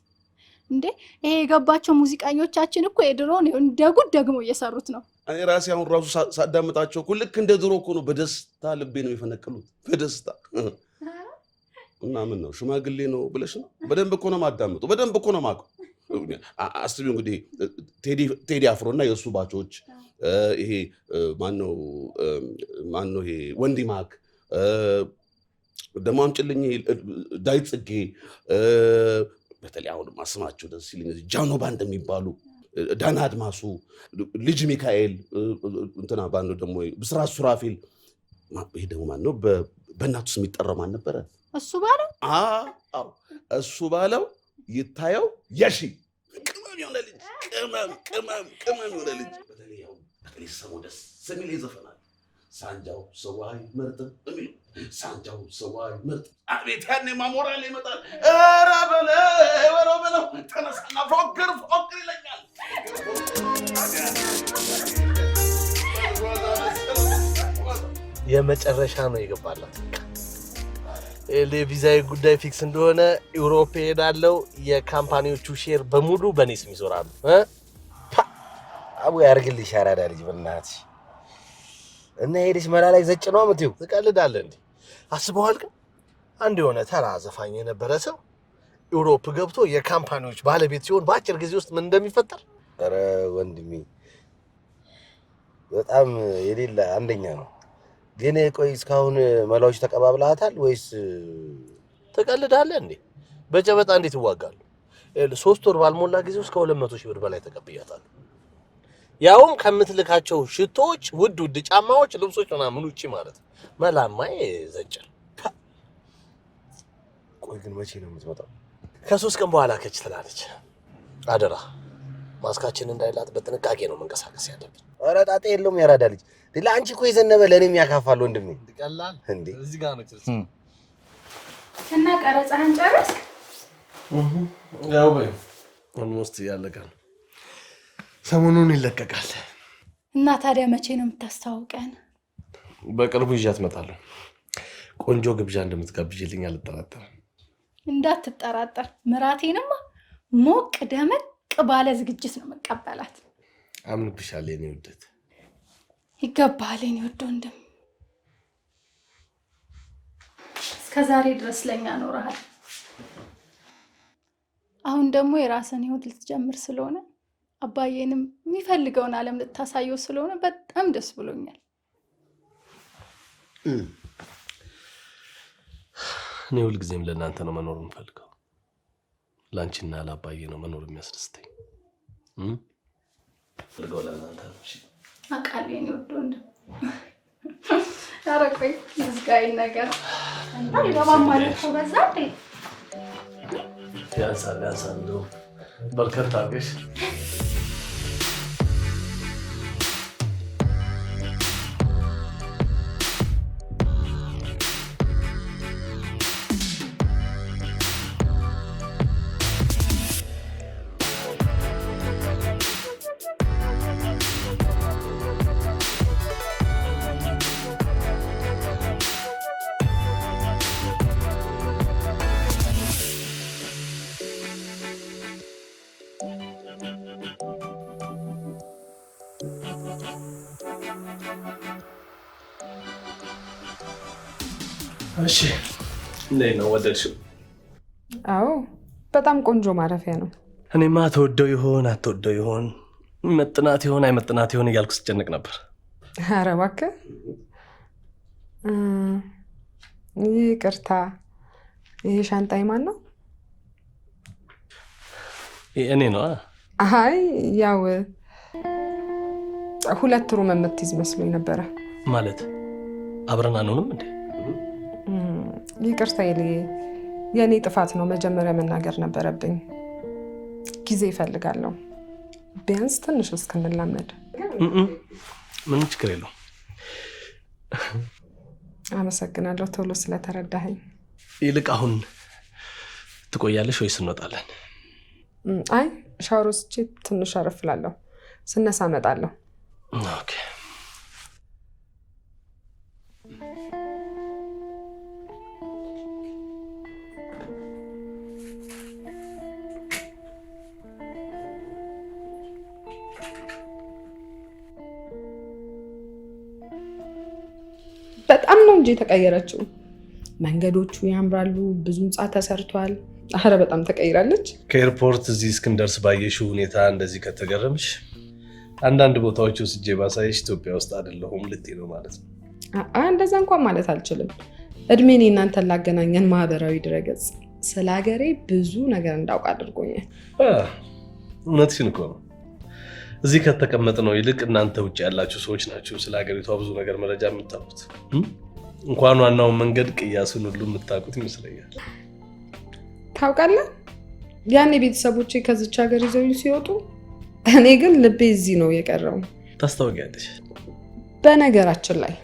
እንዴ ይሄ የገባቸው ሙዚቀኞቻችን እኮ የድሮውን እንደ ጉድ ደግሞ እየሰሩት ነው። እኔ ራሴ አሁን ራሱ ሳዳምጣቸው እኮ ልክ እንደ ድሮ እኮ ነው። በደስታ ልቤ ነው የፈነቀሉት። በደስታ እና ምን ነው ሽማግሌ ነው ብለሽ ነው? በደንብ እኮ ነው የማዳምጠው። በደንብ እኮ ነው የማውቀው። አስቢው እንግዲህ ቴዲ አፍሮ እና የእሱ ባቾች፣ ይሄ ማነው ይሄ ወንዲ ማክ፣ ደግሞ አምጪልኝ ዳዊት ጽጌ፣ በተለይ አሁን ማስማቸው ደስ ይለኛል። ጃኖ ባንድ የሚባሉ ዳና አድማሱ፣ ልጅ ሚካኤል፣ እንትና ባንዶ ደግሞ ብስራት ሱራፊል። ይሄ ደግሞ ማነው በእናቱ ስም የሚጠራው ማን ነበረ? እሱ ባለው አዎ እሱ ባለው ይታየው የሺ ቅመም የሆነ ልጅ ቅመም የሆነ ልጅ። በተለይ ሰሙ ደስ የሚል ይዘፈናል። ሳንጃው ሰዋይ መርጥም የሚል ሳንጃው ሰዋይ መርጥ። አቤት ያኔ ማሞራል ይመጣል። ኧረ በለው ተነሳና ፎክር ይለኛል። የመጨረሻ ነው የገባላት። ለቪዛዬ ጉዳይ ፊክስ እንደሆነ ዩሮፕ ሄዳለው። የካምፓኒዎቹ ሼር በሙሉ በኔ ስም ይዞራሉ። አቡ ያርግልሽ አራዳ ልጅ በእናትሽ። እና ሄድሽ መላ ላይ ዘጭ ነው የምትይው? ትቀልዳለህ እንዴ? አስበዋል? ግን አንድ የሆነ ተራ ዘፋኝ የነበረ ሰው ዩሮፕ ገብቶ የካምፓኒዎች ባለቤት ሲሆን በአጭር ጊዜ ውስጥ ምን እንደሚፈጠር። ኧረ ወንድሜ በጣም የሌለ አንደኛ ነው። ግን ቆይ እስካሁን መላዎች ተቀባብለሃታል ወይስ? ትቀልዳለህ እንዴ? በጨበጣ እንዴት ይዋጋሉ? 3 ወር ባልሞላ ጊዜ ውስጥ ከ200 ሺህ ብር በላይ ተቀብያታለሁ። ያውም ከምትልካቸው ሽቶዎች፣ ውድ ጫማዎች፣ ልብሶች ምናምን ውጪ ማለት ነው። መላማ ዘጭር። ቆይ ግን መቼ ነው የምትመጣው? ከ3 ቀን በኋላ ከች ትላለች። አደራ ማስካችን እንዳይላት በጥንቃቄ ነው መንቀሳቀስ ያለብን። ኧረ ጣጣ የለውም ያራዳ ልጅ። ለአንቺ እኮ የዘነበ ለእኔም ያካፋል ወንድሜ። ይቀላል እንዴ? እዚህ ጋር ነው ጭርስ እና ቀረጻህን ጨረስክ? ያው በይ ኦልሞስት ያለቀ ነው። ሰሞኑን ይለቀቃል። እና ታዲያ መቼ ነው የምታስተዋውቀን? በቅርቡ ይዣት እመጣለሁ። ቆንጆ ግብዣ እንደምትጋብዥልኝ አልጠራጠርም። እንዳትጠራጠር። ምራቴንማ ሞቅ ደመቅ ባለ ዝግጅት ነው መቀበላት። አምንብሻለሁ የኔ ውደት። ይገባል የኔ ውድ ወንድም። እስከዛሬ ድረስ ለኛ ኖረሃል። አሁን ደግሞ የራስን ህይወት ልትጀምር ስለሆነ አባዬንም የሚፈልገውን ዓለም ልታሳየው ስለሆነ በጣም ደስ ብሎኛል። እኔ ሁልጊዜም ለእናንተ ነው መኖር የምፈልገው። ለአንቺና ለአባዬ ነው መኖር የሚያስደስተኝ። ፈልገው ለእናንተ ነው። እሺ አውቃለሁ የኔ ውድ ወንድም። ኧረ ቆይ ዝጋይ ነገር አንተ ለማማለት ነው በዛ እንዴ? ያንሳል እንደው በርከት አድርገሽ እሺ እንዴት ነው ወደድሽው? አዎ በጣም ቆንጆ ማረፊያ ነው። እኔማ ተወደው ይሆን አትወደው ይሆን መጥናት ይሆን አይመጥናት ይሆን እያልኩ ስጨነቅ ነበር። ኧረ እባክህ ይቅርታ፣ ይሄ ሻንጣይ ማን ነው? እኔ ነው። አይ ያው 2 ሩም የምትይዝ መስሎኝ ነበረ። ማለት አብረን አንሆንም እንዴ? ይቅርታ ይልዬ፣ የኔ ጥፋት ነው። መጀመሪያ መናገር ነበረብኝ። ጊዜ ይፈልጋለሁ፣ ቢያንስ ትንሽ እስክንላመድ። ምንም ችግር የለውም። አመሰግናለሁ ቶሎ ስለተረዳኸኝ። ይልቅ አሁን ትቆያለሽ ወይስ እንወጣለን? አይ ሻወር ወስጄ ትንሽ አረፍ እላለሁ፣ ስነሳ እመጣለሁ። ኦኬ። በጣም ነው እንጂ የተቀየረችው። መንገዶቹ ያምራሉ፣ ብዙ ህንጻ ተሰርቷል። አረ በጣም ተቀይራለች። ከኤርፖርት እዚህ እስክንደርስ ባየሽው ሁኔታ እንደዚህ ከተገረምሽ አንዳንድ ቦታዎች ወስጄ ባሳይሽ ኢትዮጵያ ውስጥ አይደለሁም ልትይ ነው ማለት ነው? እንደዛ እንኳን ማለት አልችልም። እድሜን እናንተን ላገናኘን ማህበራዊ ድረገጽ ስለ ሀገሬ ብዙ ነገር እንዳውቅ አድርጎኛል። እውነትሽን እኮ ነው። እዚህ ከተቀመጥ ነው ይልቅ እናንተ ውጭ ያላችሁ ሰዎች ናችሁ ስለ ሀገሪቷ ብዙ ነገር መረጃ የምታውቁት። እንኳን ዋናውን መንገድ ቅያሱን ሁሉ የምታውቁት ይመስለኛል። ታውቃለህ፣ ያኔ ቤተሰቦቼ ከዚች ሀገር ይዘውኝ ሲወጡ እኔ ግን ልቤ እዚህ ነው የቀረው። ታስታውቂያለሽ። በነገራችን ላይ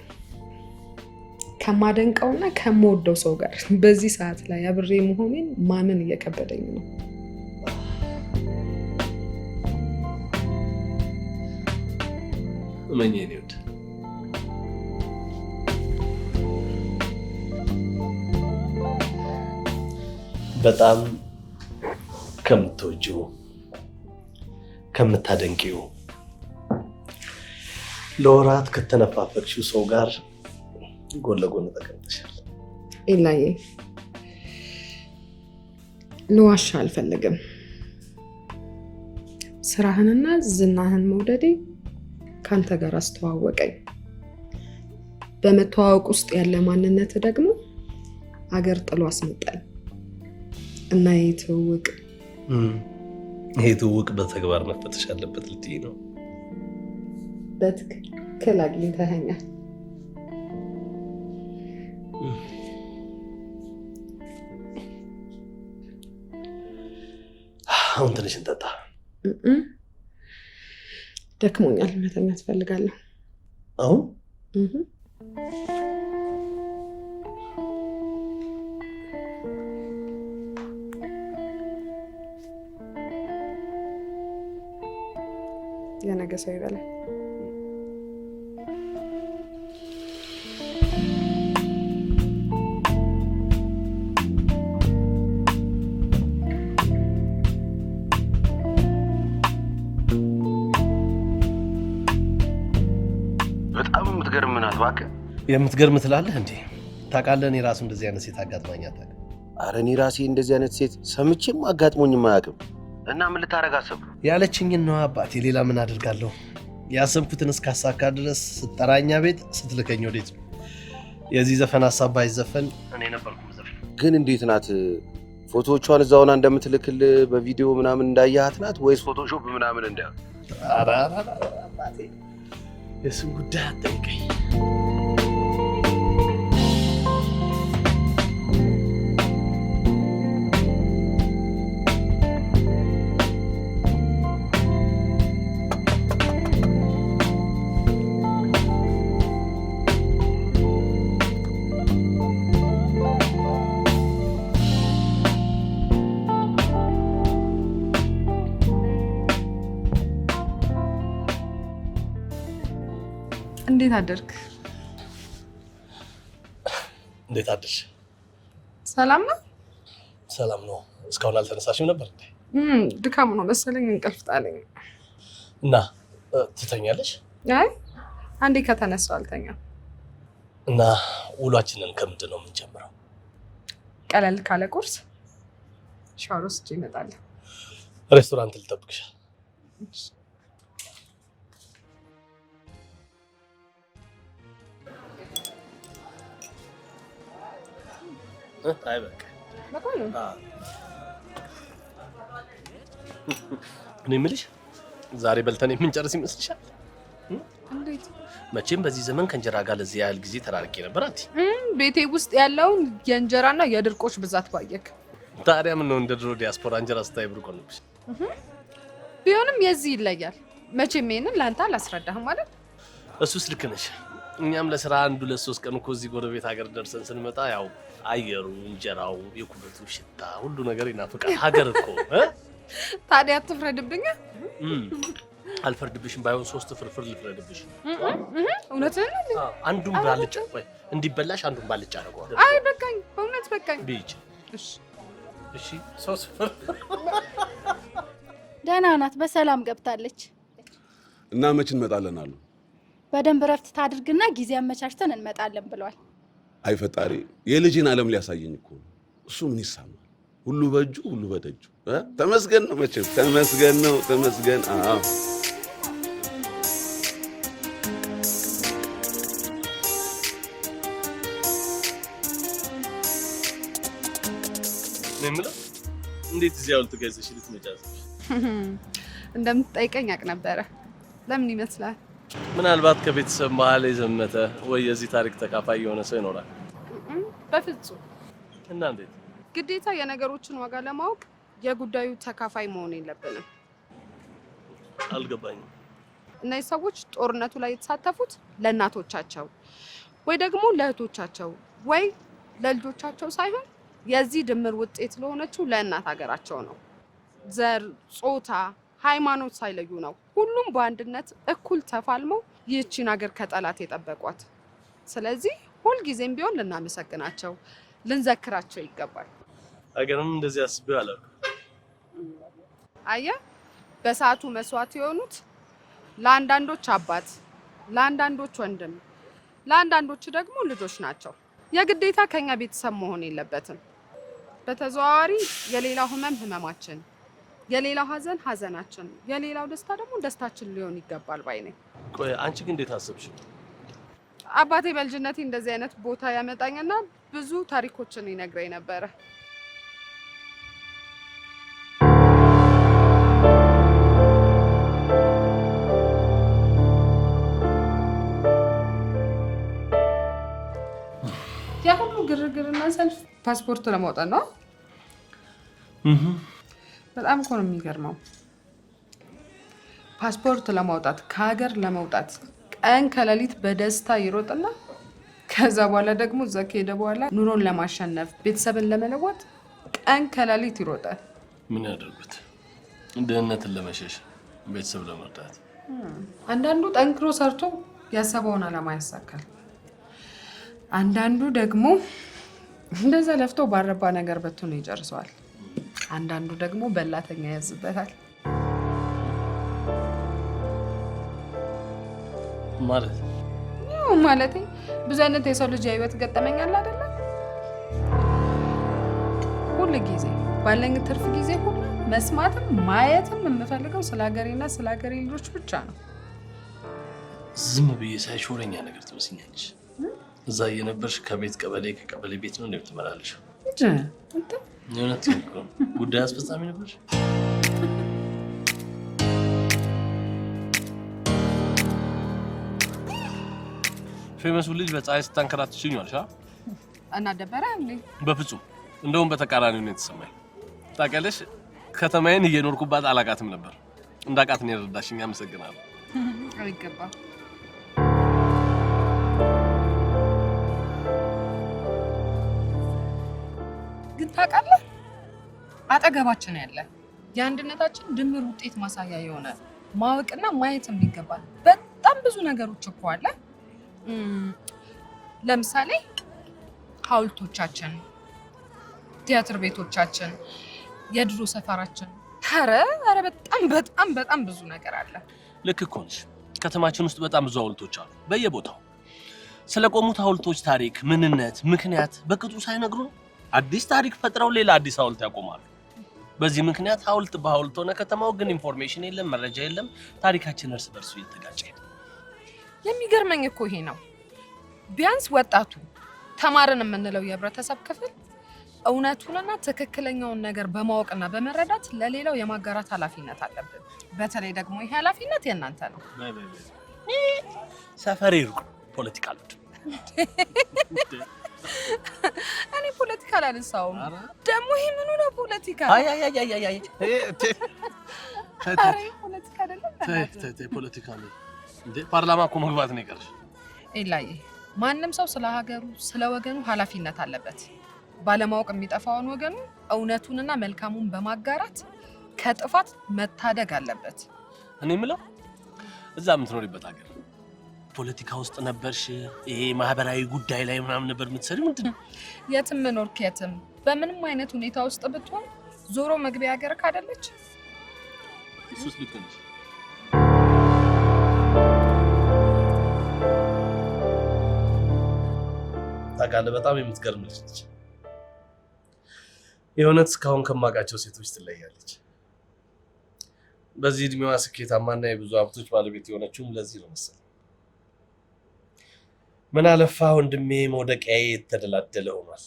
ከማደንቀውና ከምወደው ሰው ጋር በዚህ ሰዓት ላይ አብሬ መሆኔን ማመን እየከበደኝ ነው። እመኚ የኔ ውድ፣ በጣም ከምትወጂው ከምታደንቂው ለወራት ከተነፋፈቅሽው ሰው ጋር ጎን ለጎን ተቀምጠሻል። ኢላዬ ልዋሻ አልፈልግም። ስራህንና ዝናህን መውደዴ ካንተ ጋር አስተዋወቀኝ። በመተዋወቅ ውስጥ ያለ ማንነት ደግሞ አገር ጥሎ አስመጣኝ እና ይሄ ትውውቅ በተግባር መፈተሽ አለበት ልትይ ነው? በትክክል አግኝተኸኛል። አሁን ትንሽ እንጠጣ። ደክሞኛል፣ መተኛት እፈልጋለሁ። አሁን የነገ ሰው ይበላል። በጣም የምትገርም ናት እባክህ። የምትገርም ትላለህ እንዴ? ታውቃለህ፣ እኔ ራሱ እንደዚህ አይነት ሴት አጋጥማኝ አታውቅም። ኧረ እኔ ራሴ እንደዚህ አይነት ሴት ሰምቼም አጋጥሞኝም አያውቅም። እና ምን ልታረግ አሰብክ? ያለችኝን ነው አባቴ። ሌላ ምን አድርጋለሁ? ያሰብኩትን እስካሳካ ድረስ ስትጠራኛ ቤት ስትልከኝ ወዴት ነው? የዚህ ዘፈን ሀሳብ ባይዘፈን እኔ ነበርኩ ዘፈን። ግን እንዴት ናት? ፎቶዎቿን እዛውና እንደምትልክል በቪዲዮ ምናምን እንዳያሃት ናት ወይስ ፎቶሾፕ ምናምን እንዳ? ኧረ አባቴ የእሱን ጉዳይ አትጠይቀኝ። እንዴት አደርክ? እንዴት አደርሽ? ሰላም ነው? ሰላም ነው። እስካሁን አልተነሳሽም ነበር እንዴ? ድካሙ ነው መሰለኝ፣ እንቅልፍ ጣለኝ። እና ትተኛለሽ? አይ አንዴ ከተነሳው አልተኛም። እና ውሏችንን ከምንድን ነው የምንጀምረው? ቀለል ካለ ቁርስ ሻወር ወስጄ እመጣለሁ። ሬስቶራንት ልጠብቅሻል። አይ በቃ እኔ የምልሽ ዛሬ በልተን የምንጨርስ ይመስልሻል? እንዴት? መቼም በዚህ ዘመን ከእንጀራ ጋር ለዚህ ያህል ጊዜ ተራርቄ ነበር። አንቲ ቤቴ ውስጥ ያለውን የእንጀራና የድርቆሽ ብዛት ባየክ። ታዲያ ምን ነው እንደ ድሮ ዲያስፖራ እንጀራ ስታይ ብርቆ ነብሽ? ቢሆንም የዚህ ይለያል። መቼም ይሄንን ላንተ አላስረዳህም ማለት። እሱስ ልክ ነሽ። እኛም ለስራ 1-2-3 ቀን እኮ እዚህ ጎረቤት ሀገር ደርሰን ስንመጣ ያው አየሩ፣ እንጀራው፣ የኩበቱ ሽታ ሁሉ ነገር ይናፍቃል። ሀገር እኮ ታዲያ አትፍረድብኝ። አልፈርድብሽም። ባይሆን 3 ፍርፍር ልፍረድብሽ። እውነትህን ነው። አንዱን ባልጫ ወይ እንዲበላሽ አንዱን ባልጫ አደርገዋለሁ። አይ በቃኝ፣ በእውነት በቃኝ። ቢጭ እሺ 3 ፍርፍር። ደህና ናት፣ በሰላም ገብታለች። እና መች እንመጣለን አሉ? በደንብ ረፍት ታድርግና ጊዜ አመቻችተን እንመጣለን ብለዋል። አይ ፈጣሪ፣ የልጅን ዓለም ሊያሳየኝ እኮ ነው። እሱ ምን ይሳማል? ሁሉ በእጁ ሁሉ በደጁ። ተመስገን ነው መቼም፣ ተመስገን ነው፣ ተመስገን። አዎ ነምለው እንዴት እዚያው ልትገዝሽ ልትመጫለሽ? እንደምትጠይቀኝ አቅ ነበረ። ለምን ይመስላል? ምናልባት ከቤተሰብ መሀል የዘመተ ወይ የዚህ ታሪክ ተካፋይ የሆነ ሰው ይኖራል። በፍጹም። እና እንዴት? ግዴታ የነገሮችን ዋጋ ለማወቅ የጉዳዩ ተካፋይ መሆን የለብንም። አልገባኝም። እነዚህ ሰዎች ጦርነቱ ላይ የተሳተፉት ለእናቶቻቸው ወይ ደግሞ ለእህቶቻቸው ወይ ለልጆቻቸው ሳይሆን የዚህ ድምር ውጤት ለሆነችው ለእናት ሀገራቸው ነው። ዘር፣ ጾታ፣ ሃይማኖት ሳይለዩ ነው ሁሉም በአንድነት እኩል ተፋልመው ይህቺን ሀገር ከጠላት የጠበቋት። ስለዚህ ሁልጊዜም ቢሆን ልናመሰግናቸው፣ ልንዘክራቸው ይገባል። ሀገርም እንደዚህ አስቤው አላውቅም። አየህ፣ በሰዓቱ መስዋዕት የሆኑት ለአንዳንዶች አባት፣ ለአንዳንዶች ወንድም፣ ለአንዳንዶች ደግሞ ልጆች ናቸው። የግዴታ ከኛ ቤተሰብ መሆን የለበትም። በተዘዋዋሪ የሌላው ህመም ህመማችን፣ የሌላው ሀዘን ሀዘናችን፣ የሌላው ደስታ ደግሞ ደስታችን ሊሆን ይገባል ባይ ነኝ። ቆይ አንቺ ግን እንዴት አሰብሽ? አባቴ በልጅነቴ እንደዚህ አይነት ቦታ ያመጣኝና ብዙ ታሪኮችን ይነግረኝ ነበረ። ያ ሁሉ ግርግርና ሰልፍ ፓስፖርት ለማውጣት ነው። በጣም እኮ ነው የሚገርመው። ፓስፖርት ለማውጣት ከሀገር ለመውጣት ቀን ከሌሊት በደስታ ይሮጥና ከዛ በኋላ ደግሞ እዛ ከሄደ በኋላ ኑሮን ለማሸነፍ ቤተሰብን ለመለወጥ ቀን ከሌሊት ይሮጣል። ምን ያደርጉት? ድህነትን ለመሸሽ ቤተሰብ ለመርዳት። አንዳንዱ ጠንክሮ ሰርቶ ያሰበውን ዓላማ ያሳካል። አንዳንዱ ደግሞ እንደዛ ለፍቶ ባረባ ነገር በትኖ ይጨርሰዋል። አንዳንዱ ደግሞ በላተኛ ያዝበታል። ማለት ያው ማለቴ ብዙ አይነት የሰው ልጅ የህይወት ገጠመኛል አይደለ? ሁሉ ጊዜ ባለኝ ትርፍ ጊዜ ሁሉ መስማትም ማየትም የምፈልገው ስለ ሀገሬና ስለ ሀገሬ ልጆች ብቻ ነው። ዝም ብዬ ሳይሽ ወሬኛ ነገር ትመስኛለሽ። እዛ እየነበርሽ ከቤት ቀበሌ ከቀበሌ ቤት ነው እንደምትመላለሽ። የእውነት ነው። ጉዳይ አስፈጻሚ ነበርሽ? ፌመስ ልጅ በፀሐይ ስታንከራትሽኝ ዋልሽ። እና ደበረ እንዴ? በፍጹም እንደውም በተቃራኒው ነው የተሰማኝ። ታውቂያለሽ፣ ከተማዬን እየኖርኩባት አላውቃትም ነበር። እንዳውቃት ነው የረዳሽኝ። አመሰግናለሁ። አይገባም። ግን ታውቃለህ፣ አጠገባችን ያለ የአንድነታችን ድምር ውጤት ማሳያ የሆነ ማወቅና ማየት የሚገባል በጣም ብዙ ነገሮች እኮ አለ። ለምሳሌ ሐውልቶቻችን፣ ቲያትር ቤቶቻችን፣ የድሮ ሰፈራችን። ኧረ በጣም በጣም በጣም ብዙ ነገር አለ። ልክ እኮ ነሽ። ከተማችን ውስጥ በጣም ብዙ ሐውልቶች አሉ በየቦታው። ስለቆሙት ሐውልቶች ታሪክ፣ ምንነት፣ ምክንያት በቅጡ ሳይነግሩ አዲስ ታሪክ ፈጥረው ሌላ አዲስ ሐውልት ያቆማሉ። በዚህ ምክንያት ሐውልት በሐውልት ሆነ፣ ከተማው ግን ኢንፎርሜሽን የለም፣ መረጃ የለም። ታሪካችን እርስ በርሱ እየተጋጨ ሄደ። የሚገርመኝ እኮ ይሄ ነው። ቢያንስ ወጣቱ ተማርን የምንለው የህብረተሰብ ክፍል እውነቱንና ትክክለኛውን ነገር በማወቅና በመረዳት ለሌላው የማጋራት ኃላፊነት አለብን። በተለይ ደግሞ ይሄ ኃላፊነት የእናንተ ነው። ሰፈር ይርቁ ፖለቲካ አሉት። እኔ ፖለቲካ አላነሳውም። ደግሞ ይሄ ምኑ ነው ፖለቲካ? አይ ፖለቲካ አይደለም። ፖለቲካ ነው እንዴ? ፓርላማ እኮ መግባት ነው የቀረሽ። ኤላዬ ማንም ሰው ስለ ሀገሩ ስለ ወገኑ ኃላፊነት አለበት። ባለማወቅ የሚጠፋውን ወገኑ እውነቱንና መልካሙን በማጋራት ከጥፋት መታደግ አለበት። እኔ የምለው እዛ የምትኖሪበት ሀገር ፖለቲካ ውስጥ ነበርሽ? ይሄ ማህበራዊ ጉዳይ ላይ ምናምን ነበር የምትሰሪው? ምንድን ነው? የትም ኖርክ የትም በምንም አይነት ሁኔታ ውስጥ ብትሆን ዞሮ መግቢያ ሀገር ካደለች እሱስ ልክ ነሽ። ታውቃለህ፣ በጣም የምትገርም ልጅ ነች። የእውነት እስካሁን ከማውቃቸው ሴቶች ትለያለች። በዚህ እድሜዋ ስኬታማና የብዙ ሀብቶች ባለቤት የሆነችውም ለዚህ ነው መሰለኝ። ምን አለፋ ወንድሜ መውደቂያዬ የተደላደለ ሆኗል።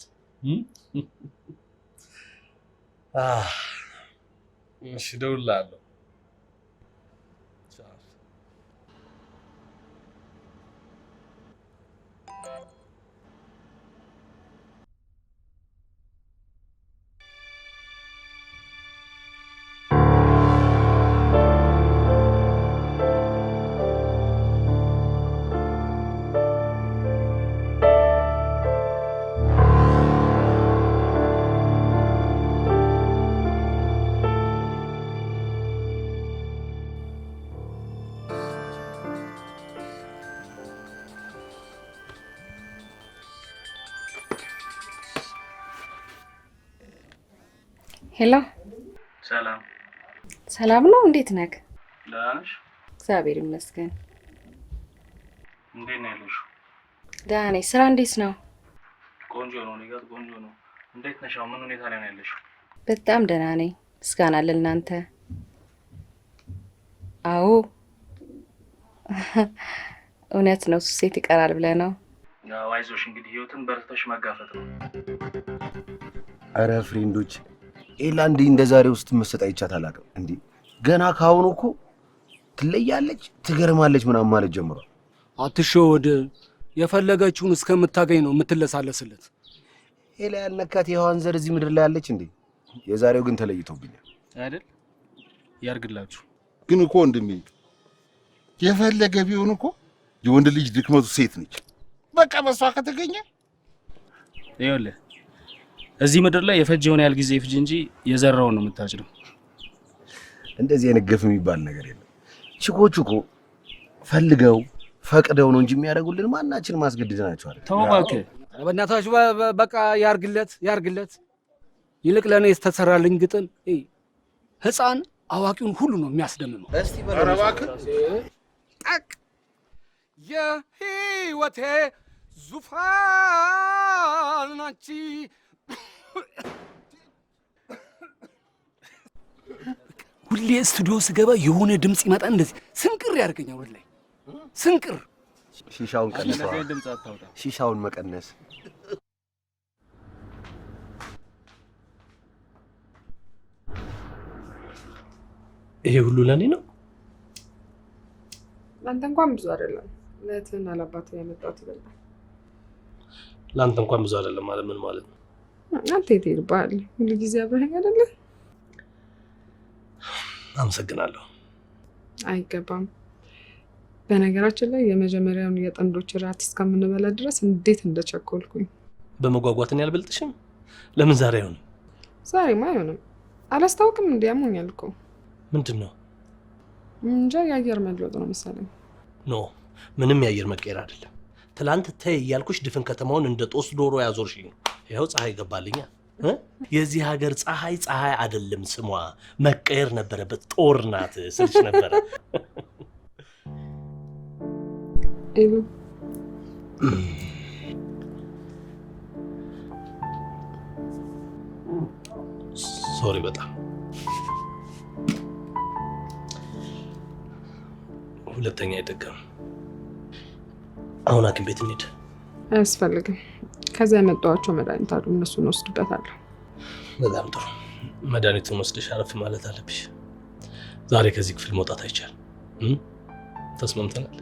እሺ እደውልልሃለሁ። ሄሎ፣ ሰላም ሰላም ነው? እንዴት ነህ? ደህና ነሽ? እግዚአብሔር ይመስገን። እንዴት ነው ያለሽው? ደህና ነኝ። ስራ እንዴት ነው? ቆንጆ ነው። እኔ ጋር ቆንጆ ነው። እንዴት ነሽ? ምን ሁኔታ ላይ ነው ያለሽው? በጣም ደህና ነኝ። ምስጋና ለእናንተ። አዎ እውነት ነው። ሱሴት ይቀራል ብለህ ነው? አዎ አይዞሽ። እንግዲህ ህይወትን በርተሽ መጋፈጥ ነው። አረ ፍሬንዶች ኤላ እንደ ዛሬው ስትመሰጥ አይቻት አላውቅም። እንዴ ገና ካሁኑ እኮ ትለያለች፣ ትገርማለች ምናምን ማለት ጀምሯል። አትሸወድ። የፈለገችውን እስከምታገኝ ነው የምትለሳለስለት። ኤላ ያልነካት የሔዋን ዘር እዚህ ምድር ላይ አለች እንዴ? የዛሬው ግን ተለይቶብኛል አይደል? ያርግላችሁ። ግን እኮ ወንድሜ የፈለገ ቢሆን እኮ የወንድ ልጅ ድክመቱ ሴት ነች። በቃ በሷ ከተገኘ ይኸውልህ እዚህ ምድር ላይ የፈጀውን ያህል ጊዜ ይፍጅ እንጂ የዘራውን ነው የምታጭደው። እንደዚህ አይነት ግፍ የሚባል ነገር የለም። ቺኮቹ እኮ ፈልገው ፈቅደው ነው እንጂ የሚያደርጉልን ማናችን ማስገድደናቸው አይደል? ተው እባክህ፣ በእናታችሁ በቃ ያርግለት። ይልቅ ለእኔ የተሰራልኝ ግጥም ህፃን አዋቂውን ሁሉ ነው የሚያስደምመው። እስቲ በረባክህ ጠቅ የህይወቴ ዙፋን አንቺ ሁሌ ስቱዲዮ ስገባ የሆነ ድምጽ ይመጣ እንደዚህ ስንቅር ያደርገኛል። ወላሂ ስንቅር። ሺሻውን ቀንስ፣ ሺሻውን መቀነስ። ይሄ ሁሉ ለኔ ነው? ለአንተ እንኳን ብዙ አይደለም። ለእህትህና ለአባትህ ያመጣሁት ይበልጣል። ለአንተ እንኳን ብዙ አይደለም ማለት ምን ማለት ነው? አንተ የት ሄድብሃል? ሁሉ ጊዜ አብረኸኝ አይደለ? አመሰግናለሁ። አይገባም። በነገራችን ላይ የመጀመሪያውን የጥንዶች ራት እስከምንበላ ድረስ እንዴት እንደቸኮልኩኝ። በመጓጓትን ያልበልጥሽም? ለምን ዛሬ አይሆንም? ዛሬማ አይሆንም። አላስታውቅም። እንዲያሞኛል እኮ። ምንድን ነው? እንጃ የአየር መለወጥ ነው መሰለኝ። ኖ ምንም የአየር መቀየር አይደለም። ትላንት ተይ እያልኩሽ ድፍን ከተማውን እንደ ጦስ ዶሮ ያዞርሽኝ። ይኸው ፀሐይ ገባልኛ። የዚህ ሀገር ፀሐይ አይደለም ስሟ፣ መቀየር ነበረበት። ጦር ናት ስልሽ ነበረ። ኢሉ ሶሪ በጣም ሁለተኛ አይደገም። አሁን ሐኪም ቤት እንሂድ። አያስፈልግም። ከዛ የመጣኋቸው መድኃኒት አሉ፣ እነሱን ወስድበታለሁ። በጣም ጥሩ። መድኃኒቱን ወስደሽ አረፍ ማለት አለብሽ። ዛሬ ከዚህ ክፍል መውጣት አይቻልም። ተስማምተናል?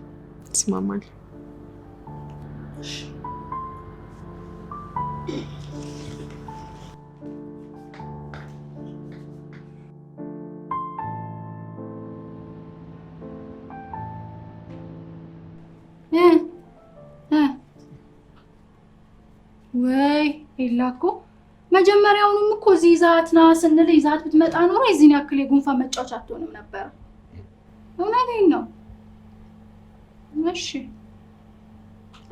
ተስማማለሁ። ወይ ይላኮ መጀመሪያውንም እኮ እዚህ ይዛት ና ስንል ይዛት ብትመጣ ኖሮ የዚህን ያክል የጉንፋን መጫወቻ አትሆንም ነበር። እውነቴን ነው።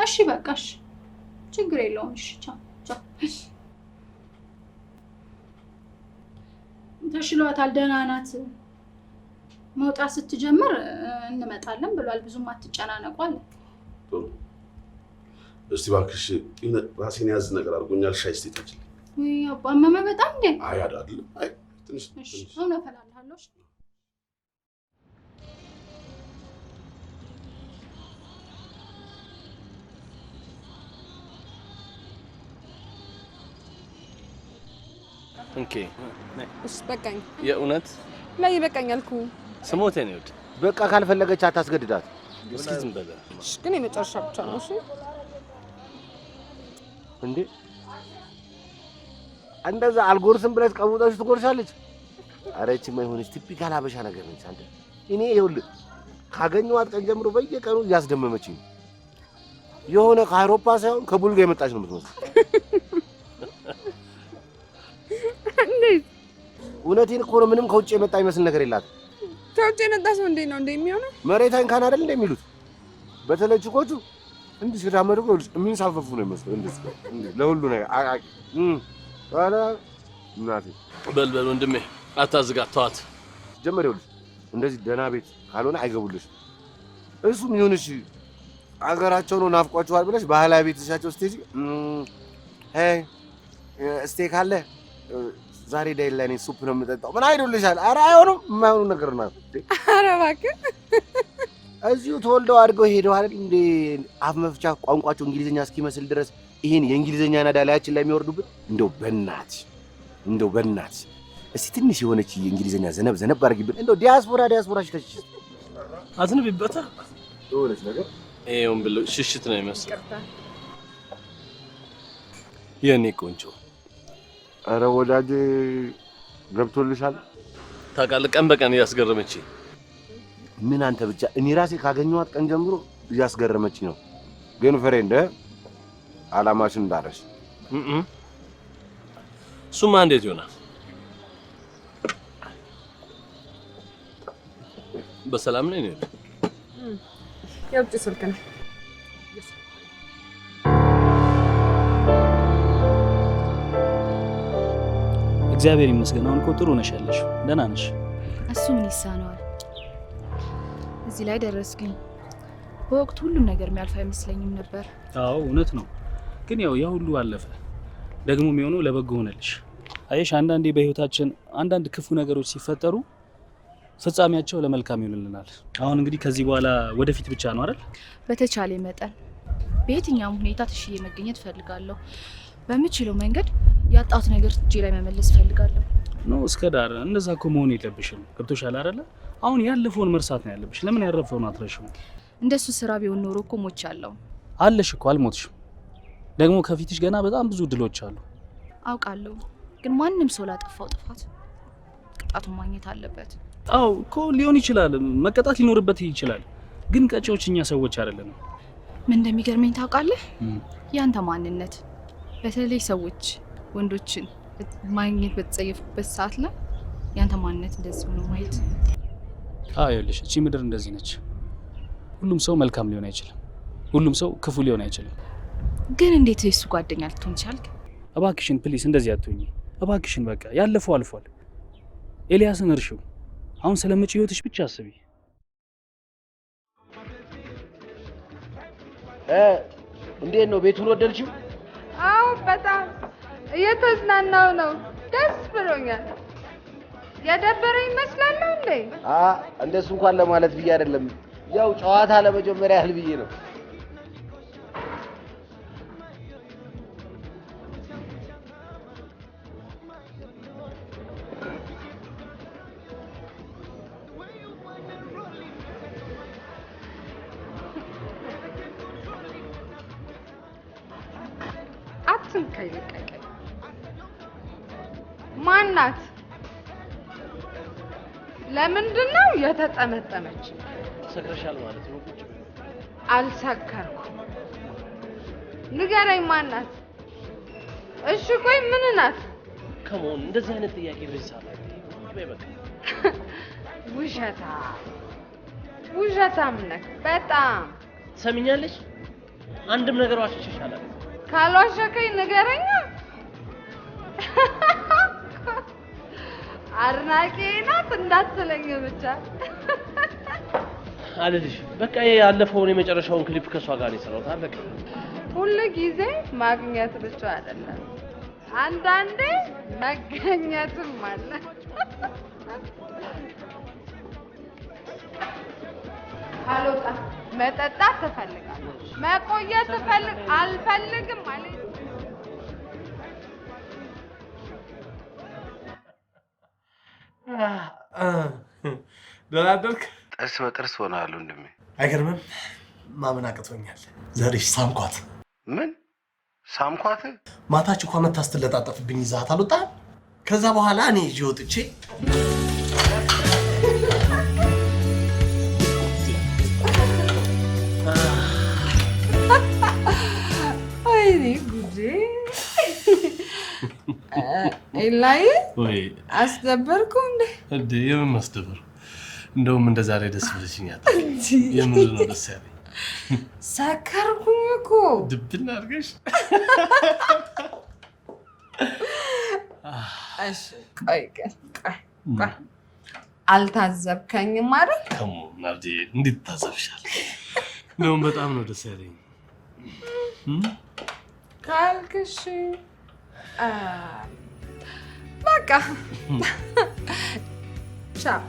እሺ በቃ እሺ፣ ችግር የለውም። እሺ ቻው ቻው። ተሽሏታል፣ ደህና ናት። መውጣት ስትጀምር እንመጣለን ብሏል። ብዙም አትጨናነቁ አለ። እስቲ እባክሽ ራሴን ያዝ ነገር አድርጎኛል። ሻይ እስቲ ጠጪልኝ። ወይ አባ አመመ በጣም እንዴ? አይ አይደለም። አይ ትንሽ እሺ አሁን አፈላልሃለሁ። ኦኬ እሺ በቃኝ። የእውነት ላይ በቃኝ አልኩ። ስሞቴ ነው። በቃ ካልፈለገች አታስገድዳት። እስኪ ዝም በለ። እሺ ግን የመጨረሻ ብቻ ነው። እሺ እንዴ እንደዛ አልጎርስም ብለሽ ቀውጠሽ ትጎርሻለች። ኧረ እቺ ማይሆንሽ ቲፒካል አበሻ ነገር ነች። አንተ እኔ ይኸውልህ ካገኘኋት ቀን ጀምሮ በየቀኑ እያስደመመችኝ የሆነ ከአውሮፓ ሳይሆን ከቡልጋ የመጣች ነው የምትመስለው። እንዴት? እውነቴን እኮ ነው። ምንም ከውጭ የመጣ ይመስል ነገር የላትም። ከውጭ የመጣ ሰው እንዴት ነው እንደሚሆነው? መሬት አይንካን አይደል እንደሚሉት። በተለይ ችኮቹ እንዲህ ሲራመዱ የሚንሳፈፉ ነው የሚመስለው። እንዴ ለሁሉ ነገር ዋላ እናቴ በልበል ወንድሜ፣ አታዝጋት፣ ተዋት። ጀመር ይኸውልሽ፣ እንደዚህ ደህና ቤት ካልሆነ አይገቡልሽ። እሱም ይሁንሽ አገራቸው ነው ናፍቋቸዋል ብለሽ ባህላዊ ቤትሻቸው ስትሄጂ ስቴክ አለ ዛሬ ዳይል ላይ ሱፕ ነው የምጠጣው ምን አይዶልሻል? ኧረ አይሆንም፣ የማይሆኑ ነገር ነው። ኧረ እባክህ እዚሁ ተወልደው አድርገው ሄደው አይደል እንዴ አፍ መፍቻ ቋንቋቸው እንግሊዝኛ እስኪመስል ድረስ ይሄን የእንግሊዝኛ ናዳ ላያችን ላይ የሚወርዱበት። እንደው በእናትሽ እስቲ ትንሽ የሆነች የእንግሊዝኛ ዘነብ አድርጊብን። እንደው ዲያስፖራ ሽተሽ አዝንብበታ የሆነች ነገር ይሄውን ብሎ ሽሽት ነው የሚመስለው። የኔ ቆንጆ፣ ኧረ ወዳጄ ገብቶልሻል። ታውቃለህ ቀን በቀን እያስገረመች ምን አንተ ብቻ እኔ ራሴ ካገኘኋት ቀን ጀምሮ እያስገረመች ነው። ግን ፍሬንድ አላማሽን እንዳረሽ እሱማ እንዴት ይሆናል? በሰላም ነኝ ነው። የውጭ ስልክ ነው። እግዚአብሔር ይመስገን። አሁን እኮ ጥሩ ነሽ ያለሽው፣ ደህና ነሽ። እሱ ምን ይሳነዋል? እዚህ ላይ ደረስኩኝ። በወቅቱ ሁሉም ነገር የሚያልፍ አይመስለኝም ነበር። አዎ እውነት ነው። ግን ያው ያ ሁሉ አለፈ። ደግሞ የሚሆነው ለበጎ ሆነልሽ። አየሽ፣ አንዳንዴ በህይወታችን አንዳንድ ክፉ ነገሮች ሲፈጠሩ ፍጻሜያቸው ለመልካም ይሆንልናል። አሁን እንግዲህ ከዚህ በኋላ ወደፊት ብቻ ነው አይደል? በተቻለ መጠን በየትኛውም ሁኔታ ተሽዬ መገኘት ፈልጋለሁ። በምችለው መንገድ ያጣሁት ነገር እጄ ላይ መመለስ ፈልጋለሁ። ኖ እስከ ዳር እንደዛ እኮ መሆን የለብሽም። ገብቶሻል አይደለ? አሁን ያለፈውን መርሳት ነው ያለብሽ። ለምን ያረፈውን አትረሺው? እንደሱ ስራ ቢሆን ኖሮ እኮ ሞቻለሁ። አለሽ እኮ አልሞትሽም። ደግሞ ከፊትሽ ገና በጣም ብዙ ድሎች አሉ። አውቃለሁ፣ ግን ማንም ሰው ላጠፋው ጥፋት ቅጣቱን ማግኘት አለበት። አዎ እኮ ሊሆን ይችላል፣ መቀጣት ሊኖርበት ይችላል። ግን ቀጪዎች እኛ ሰዎች አይደለንም። ምን እንደሚገርመኝ ታውቃለህ? ያንተ ማንነት፣ በተለይ ሰዎች ወንዶችን ማግኘት በተጸየፉበት ሰዓት ላይ ያንተ ማንነት እንደዚህ ሆኖ ማየት። አዎ ይኸውልሽ፣ እቺ ምድር እንደዚህ ነች። ሁሉም ሰው መልካም ሊሆን አይችልም። ሁሉም ሰው ክፉ ሊሆን አይችልም። ግን እንዴት የሱ ጓደኛ ልትሆን ቻልክ? እባክሽን ፕሊስ እንደዚህ አትሁኚ እባክሽን። በቃ ያለፈው አልፏል። ኤልያስን እርሺው። አሁን ስለመጪ ህይወትሽ ብቻ አስቢ። እንዴት ነው ቤቱን ወደድሽው? አዎ በጣም እየተዝናናው ነው። ደስ ብሎኛል። የደበረኝ ይመስላል እንዴ? እንደሱ እንኳን ለማለት ብዬ አይደለም። ያው ጨዋታ ለመጀመሪያ ያህል ብዬ ነው። አትንከኝ ልቀቀኝ። ማናት? ለምንድን ነው የተጠመጠመች? ሰክረሻል ማለት ነው። ቁጭ አልሰከርኩም። ንገረኝ ማናት? እሺ ቆይ ምን ናት? ከመሆን እንደዚህ አይነት ጥያቄ በዚህ ሰዓት ላይ በቃ ውሸታም ነህ በጣም። ትሰሚኛለሽ? አንድም ነገር ዋሽቼሽ አላውቅም። ካልዋሸከኝ ንገረኛ። አድናቂ ናት እንዳትለኝ ብቻ አልልሽ። በቃ ያለፈውን የመጨረሻውን ክሊፕ ከሷ ጋር ነው የሰራሁት። አለቀ። ሁሉ ጊዜ ማግኘት ብቻ አይደለም፣ አንዳንዴ መገኘትም አለ። አልወጣም። መጠጣት ትፈልጋለህ? መቆየት አልፈልግም ማለት ደህና አደርክ? ጥርስ በጥርስ ሆነሃል ወንድሜ። አይገርምም? ማመን አቅቶኛል። ዛሬሽ ሳምኳት። ምን ሳምኳት? ማታች እኮ መታ ስትለጣጠፍብኝ ይዛት አልወጣም። ከዛ በኋላ እኔ ይዤ ወጥቼ ወይኔ ጉዴ! ኤላይ አስደበርኩ እንዴ? እንዴ የምን ማስደበር? እንደውም እንደ ዛሬ ደስ ብለሽኛል። የምር ነው ደስ ያለኝ። ሰከርኩኝ እኮ ድብና አድርገሽ። እሺ ቆይ አልታዘብከኝም አይደል? ከሞ ናርዲ እንዴት ታዘብሻለሽ? እንደውም በጣም ነው ደስ ያለኝ። ካልክሽ በቃ ቻው፣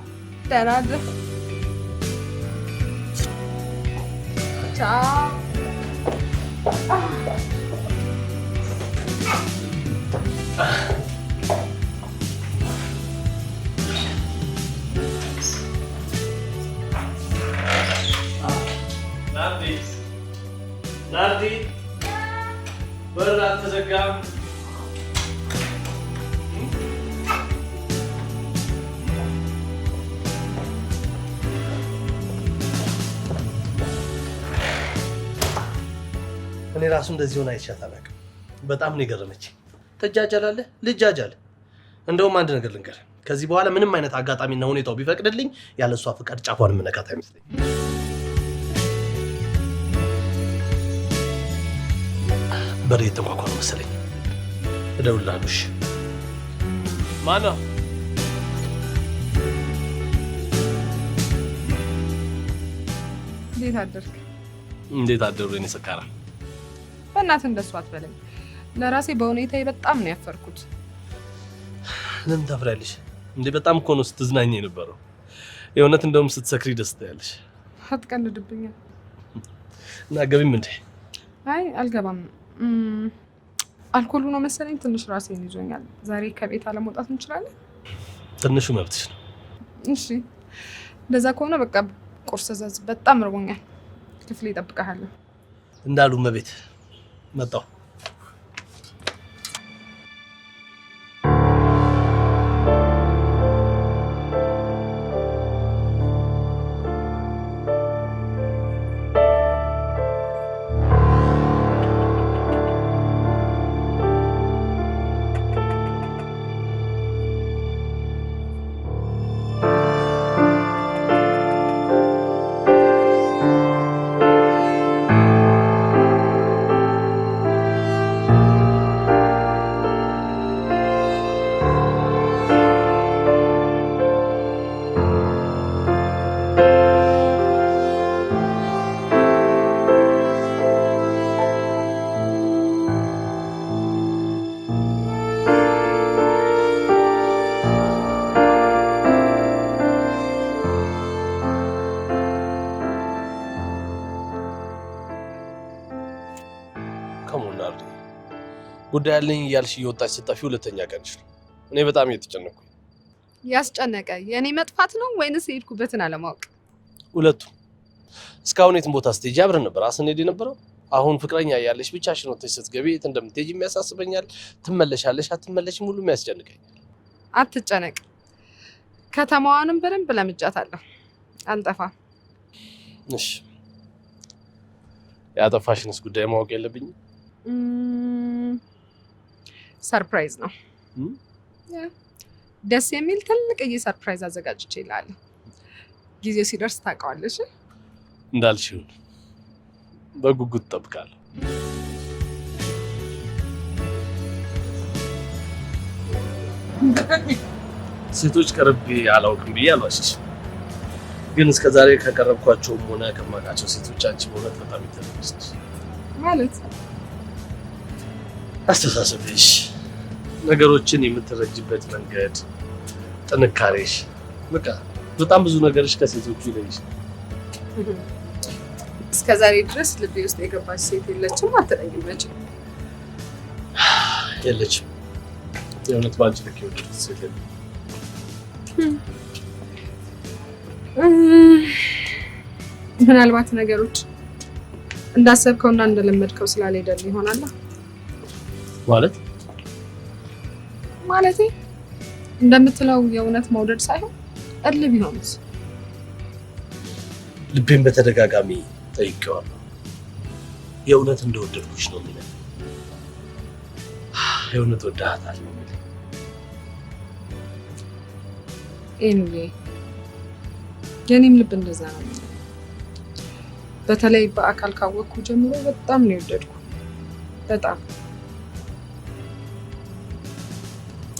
ደህና እደር። ቻው። ናርዲ በር አልተዘጋም። እኔ ራሱ እንደዚህ ሆነ አይቻት አላውቅም። በጣም ነው የገረመችኝ። ትጃጃላለህ? ልጃጃል። እንደውም አንድ ነገር ልንገር፣ ከዚህ በኋላ ምንም አይነት አጋጣሚና ሁኔታው ቢፈቅድልኝ ያለ እሷ ፍቃድ ጫፏን የምነካት አይመስለኝ። በር የተንኳኳ ነው መሰለኝ። እደውልልሃለሁ። እሺ። ማነው? እንዴት አደርክ? እንዴት አደሩ የኔ ሰካራ? በእናትህ እንደሱ አትበለኝ። ለራሴ በሁኔታዬ በጣም ነው ያፈርኩት። ለምን ታፍሪያለሽ እንዴ? በጣም እኮ ነው ስትዝናኝ የነበረው። የእውነት እንደውም ስትሰክሪ ደስ ትያለሽ። አትቀልድብኛል። እና ገቢም እንዴ? አይ አልገባም። አልኮሉ ነው መሰለኝ ትንሽ ራሴን ይዞኛል። ዛሬ ከቤት አለመውጣት እንችላለን? ትንሹ መብትሽ ነው። እሺ እንደዛ ከሆነ በቃ ቁርስ ዘዝ። በጣም ርቦኛል። ክፍሌ እጠብቅሃለሁ። እንዳሉ መቤት መጣሁ። ጉዳይ አለኝ እያልሽ እየወጣች ስጠፊ ሁለተኛ ቀንሽ ነው። እኔ በጣም እየተጨነኩ። ያስጨነቀ የኔ መጥፋት ነው ወይንስ የሄድኩበትን አለማወቅ? ሁለቱ። እስካሁን የትም ቦታ ስትሄጂ አብረን ነበር ስንሄድ የነበረው። አሁን ፍቅረኛ እያለሽ ብቻሽን ወጥተሽ ስትገቢ የት እንደምትሄጂ የሚያሳስበኛል። ትመለሻለሽ አትመለሽም ሁሉ የሚያስጨንቀኛል። አትጨነቅ፣ ከተማዋንም በደንብ ለምጃታለሁ። አልጠፋም። እሺ፣ ያጠፋሽንስ ጉዳይ ማወቅ የለብኝም? ሰርፕራይዝ ነው። ደስ የሚል ትልቅዬ ሰርፕራይዝ አዘጋጅቼ እልሃለሁ። ጊዜው ሲደርስ ታውቀዋለሽ። እንዳልሽው በጉጉት እጠብቃለሁ። ሴቶች ቀርቤ አላውቅም ብዬ አልዋሽሽም፣ ግን እስከዛሬ ከቀረብኳቸውም ሆነ ከማውቃቸው ሴቶች አንቺ በእውነት በጣም የተለየሽ ነሽ። ማለት አስተሳሰብሽ፣ ነገሮችን የምትረጅበት መንገድ፣ ጥንካሬሽ፣ በቃ በጣም ብዙ ነገርሽ ከሴቶቹ ይለይሽ። እስከዛሬ ድረስ ልቤ ውስጥ የገባች ሴት የለችም አትለኝም? መቼም የለችም። የእውነት ባንቺ ልክ የወደድኩት ሴት የለም። ምናልባት ነገሮች እንዳሰብከውና እንደለመድከው ስላልሄደልህ ይሆናል። ማለቴ እንደምትለው የእውነት መውደድ ሳይሆን እልህ ቢሆንስ? ልቤን በተደጋጋሚ ጠይቄዋለሁ። የእውነት እንደወደድኩሽ ነው የሚለው። የእውነት ወዳሃታል ነው የሚለው። ኤኒዌይ የኔም ልብ እንደዛ ነው። በተለይ በአካል ካወቅኩ ጀምሮ በጣም ነው የወደድኩ። በጣም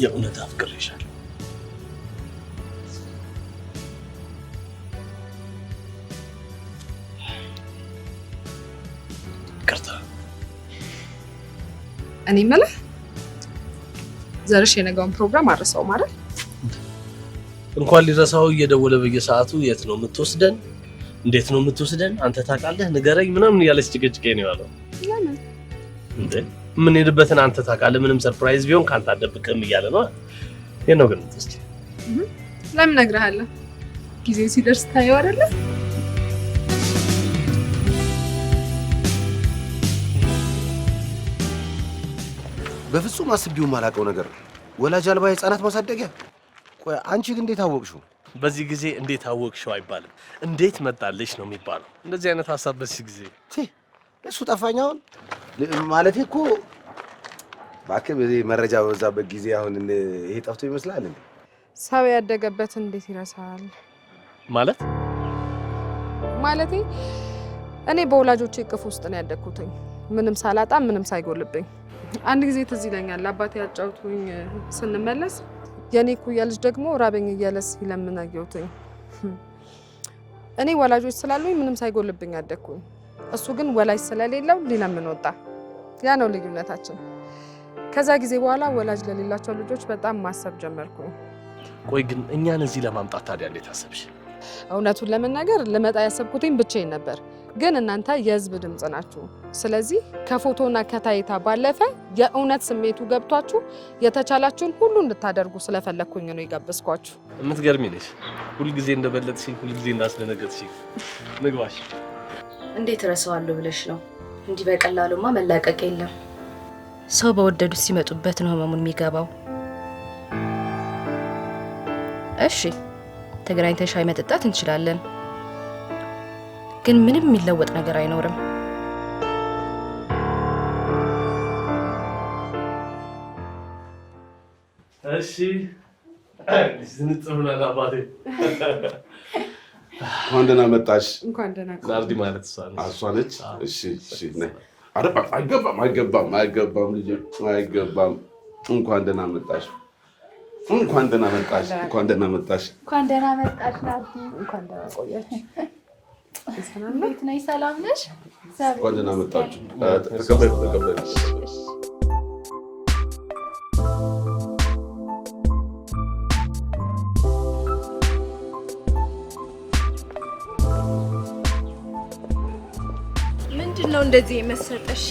የእውነት አፍቅሬሻለሁ። ይቅርታ። እኔ የምልህ ዘርሽ የነገውን ፕሮግራም አረሳው ማለት እንኳን ሊረሳው እየደወለ በየሰዓቱ የት ነው የምትወስደን? እንዴት ነው የምትወስደን? አንተ ታውቃለህ ንገረኝ ምናምን እያለች ጭቅጭቄ ነው ያለው። ለምን እንዴ የምንሄድበትን አንተ ታውቃለህ፣ ምንም ሰርፕራይዝ ቢሆን ካንተ አትደብቅም እያለ ነው። ይሄ ነው ግን የምትወስድ። ለምን እነግርሃለሁ፣ ጊዜው ሲደርስ ታየው አይደለ? በፍጹም አስቤው የማላውቀው ነገር ነው። ወላጅ አልባ የህፃናት ማሳደጊያ። ቆይ አንቺ ግን እንዴት አወቅሽው? በዚህ ጊዜ እንዴት አወቅሽው አይባልም፣ እንዴት መጣልሽ ነው የሚባለው። እንደዚህ አይነት ሀሳብ በዚህ ጊዜ እሱ ጠፋኝ። አሁን ማለቴ እኮ እባክህ በዚህ መረጃ በበዛበት ጊዜ አሁን ይሄ ጠፍቶ ይመስላል እንዴ? ሰው ያደገበት እንዴት ይረሳል? ማለቴ እኔ በወላጆቼ እቅፍ ውስጥ ነው ያደግኩትኝ፣ ምንም ሳላጣ ምንም ሳይጎልብኝ። አንድ ጊዜ ትዝ ይለኛል አባቴ ያጫውቱኝ ስንመለስ የኔ ኩያ ልጅ ደግሞ ራበኝ እያለ ሲለምን አየሁትኝ። እኔ ወላጆች ስላሉኝ ምንም ሳይጎልብኝ አደግኩኝ። እሱ ግን ወላጅ ስለሌለው ሊለምን ወጣ። ያ ነው ልዩነታችን። ከዛ ጊዜ በኋላ ወላጅ ለሌላቸው ልጆች በጣም ማሰብ ጀመርኩኝ። ቆይ ግን እኛን እዚህ ለማምጣት ታዲያ እንዴት አሰብሽ? እውነቱን ለመናገር ልመጣ ያሰብኩትኝ ብቻዬን ነበር፣ ግን እናንተ የህዝብ ድምጽ ናችሁ። ስለዚህ ከፎቶና ከታይታ ባለፈ የእውነት ስሜቱ ገብቷችሁ የተቻላችሁን ሁሉ እንድታደርጉ ስለፈለኩኝ ነው የጋበዝኳችሁ። የምትገርሚ ነሽ። ሁልጊዜ እንደበለጥሽኝ፣ ሁልጊዜ እንዳስደነገጥሽኝ። ምግባሽ እንዴት እረሳዋለሁ ብለሽ ነው? እንዲህ በቀላሉማ መላቀቅ የለም። ሰው በወደዱት ሲመጡበት ነው ህመሙን የሚገባው። እሺ ተገናኝተን ሻይ መጠጣት እንችላለን፣ ግን ምንም የሚለወጥ ነገር አይኖርም። እሺ ዝንጥብና አባቴ እንኳን ደህና መጣሽ። እንኳን ደህና ናርዲ ማለት እሷ ነች። እሺ እሺ ነይ። አይገባም ልጄ አይገባም። እንኳን ደህና መጣሽ። እንኳን ደህና መጣሽ። እንኳን ደህና መጣሽ። እንኳን ደህና መጣሽ ናርዲ። እንኳን ደህና ቆያሽ። እንዴት ነሽ? ሰላም ነሽ? እንኳን ደህና መጣችሁ። ተቀበል። ምንድን ነው እንደዚህ የመሰጠሽ?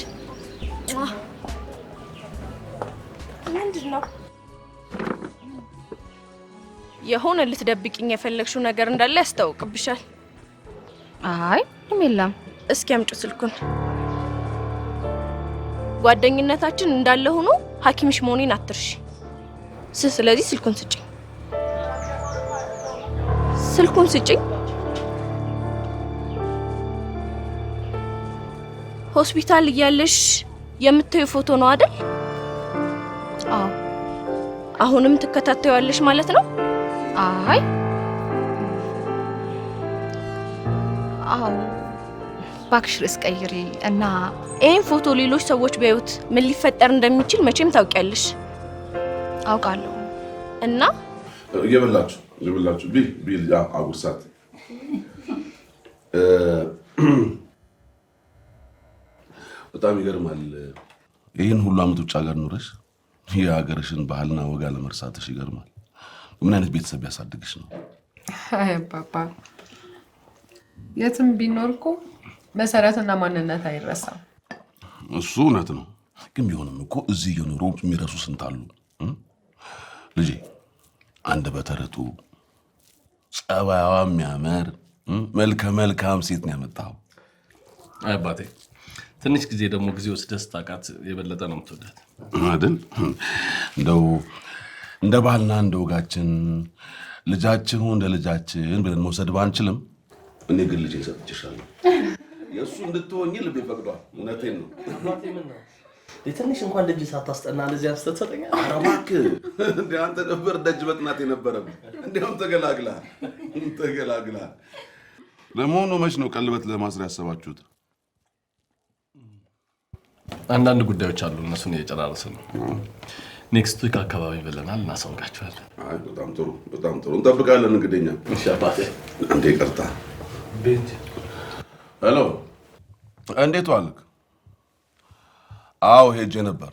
ምንድነው? የሆነ ልትደብቂኝ የፈለግሽው ነገር እንዳለ ያስታውቅብሻል። አይ የለም። እስኪ አምጪ ስልኩን። ጓደኝነታችን እንዳለ ሆኖ ሐኪምሽ መሆኔን አትርሺ። ስለዚህ ስልኩን ስጪኝ። ስልኩን ስጪኝ። ሆስፒታል እያለሽ የምታዩ ፎቶ ነው አይደል? አዎ። አሁንም ትከታተያለሽ ማለት ነው? አይ አዎ። ባክሽ ርዕስ ቀይሪ እና ይሄን ፎቶ ሌሎች ሰዎች ቢያዩት ምን ሊፈጠር እንደሚችል መቼም ታውቂያለሽ። አውቃለሁ። እና እየበላችሁ ቢል አጉርሳት። በጣም ይገርማል። ይህን ሁሉ ዓመት ውጭ ሀገር ኖረሽ የሀገርሽን ባህልና ወግ ለመርሳትሽ ይገርማል። ምን አይነት ቤተሰብ ያሳድግሽ ነው? አይ አባባ፣ የትም ቢኖር እኮ መሰረትና ማንነት አይረሳም። እሱ እውነት ነው። ግን ቢሆንም እኮ እዚህ እየኖሩ የሚረሱ ስንት አሉ። ልጄ አንድ በተረቱ ጸባይዋ የሚያምር መልከ መልካም ሴት ነው ያመጣው። አይ አባቴ፣ ትንሽ ጊዜ ደግሞ ጊዜ ወስደህ ስታውቃት የበለጠ ነው የምትወዳት አይደል? እንደው እንደ ባህልና እንደ ወጋችን ልጃችን እንደ ልጃችን ብለን መውሰድ ባንችልም እኔ ግን ልጄን ሰጥቼሻለሁ። የእሱ እንድትሆኝ ልቤ ፈቅዷል። እውነቴን ነው። አባቴ ምን ነው የትንሽ እንኳን ልጅ ሳታስጠና ለዚህ አንስተህ ትሰጠኛለህ? ኧረ እባክህ እንደ አንተ ነበር ደጅ በጥናት የነበረብህ። እንዲያውም ተገላግለሃል። ለመሆኑ መች ነው ቀለበት ለማስር ያሰባችሁት? አንዳንድ ጉዳዮች አሉ፣ እነሱን እየጨራረስን ነው። ኔክስት ዊክ አካባቢ ብለናል፣ እናሳውቃችኋለን። አይ በጣም ጥሩ እንጠብቃለን። እንግዲህ እሺ አባቴ። አንዴ ይቅርታ። ቤት ሄሎ፣ እንዴት ዋልክ? አዎ ሄጄ ነበር።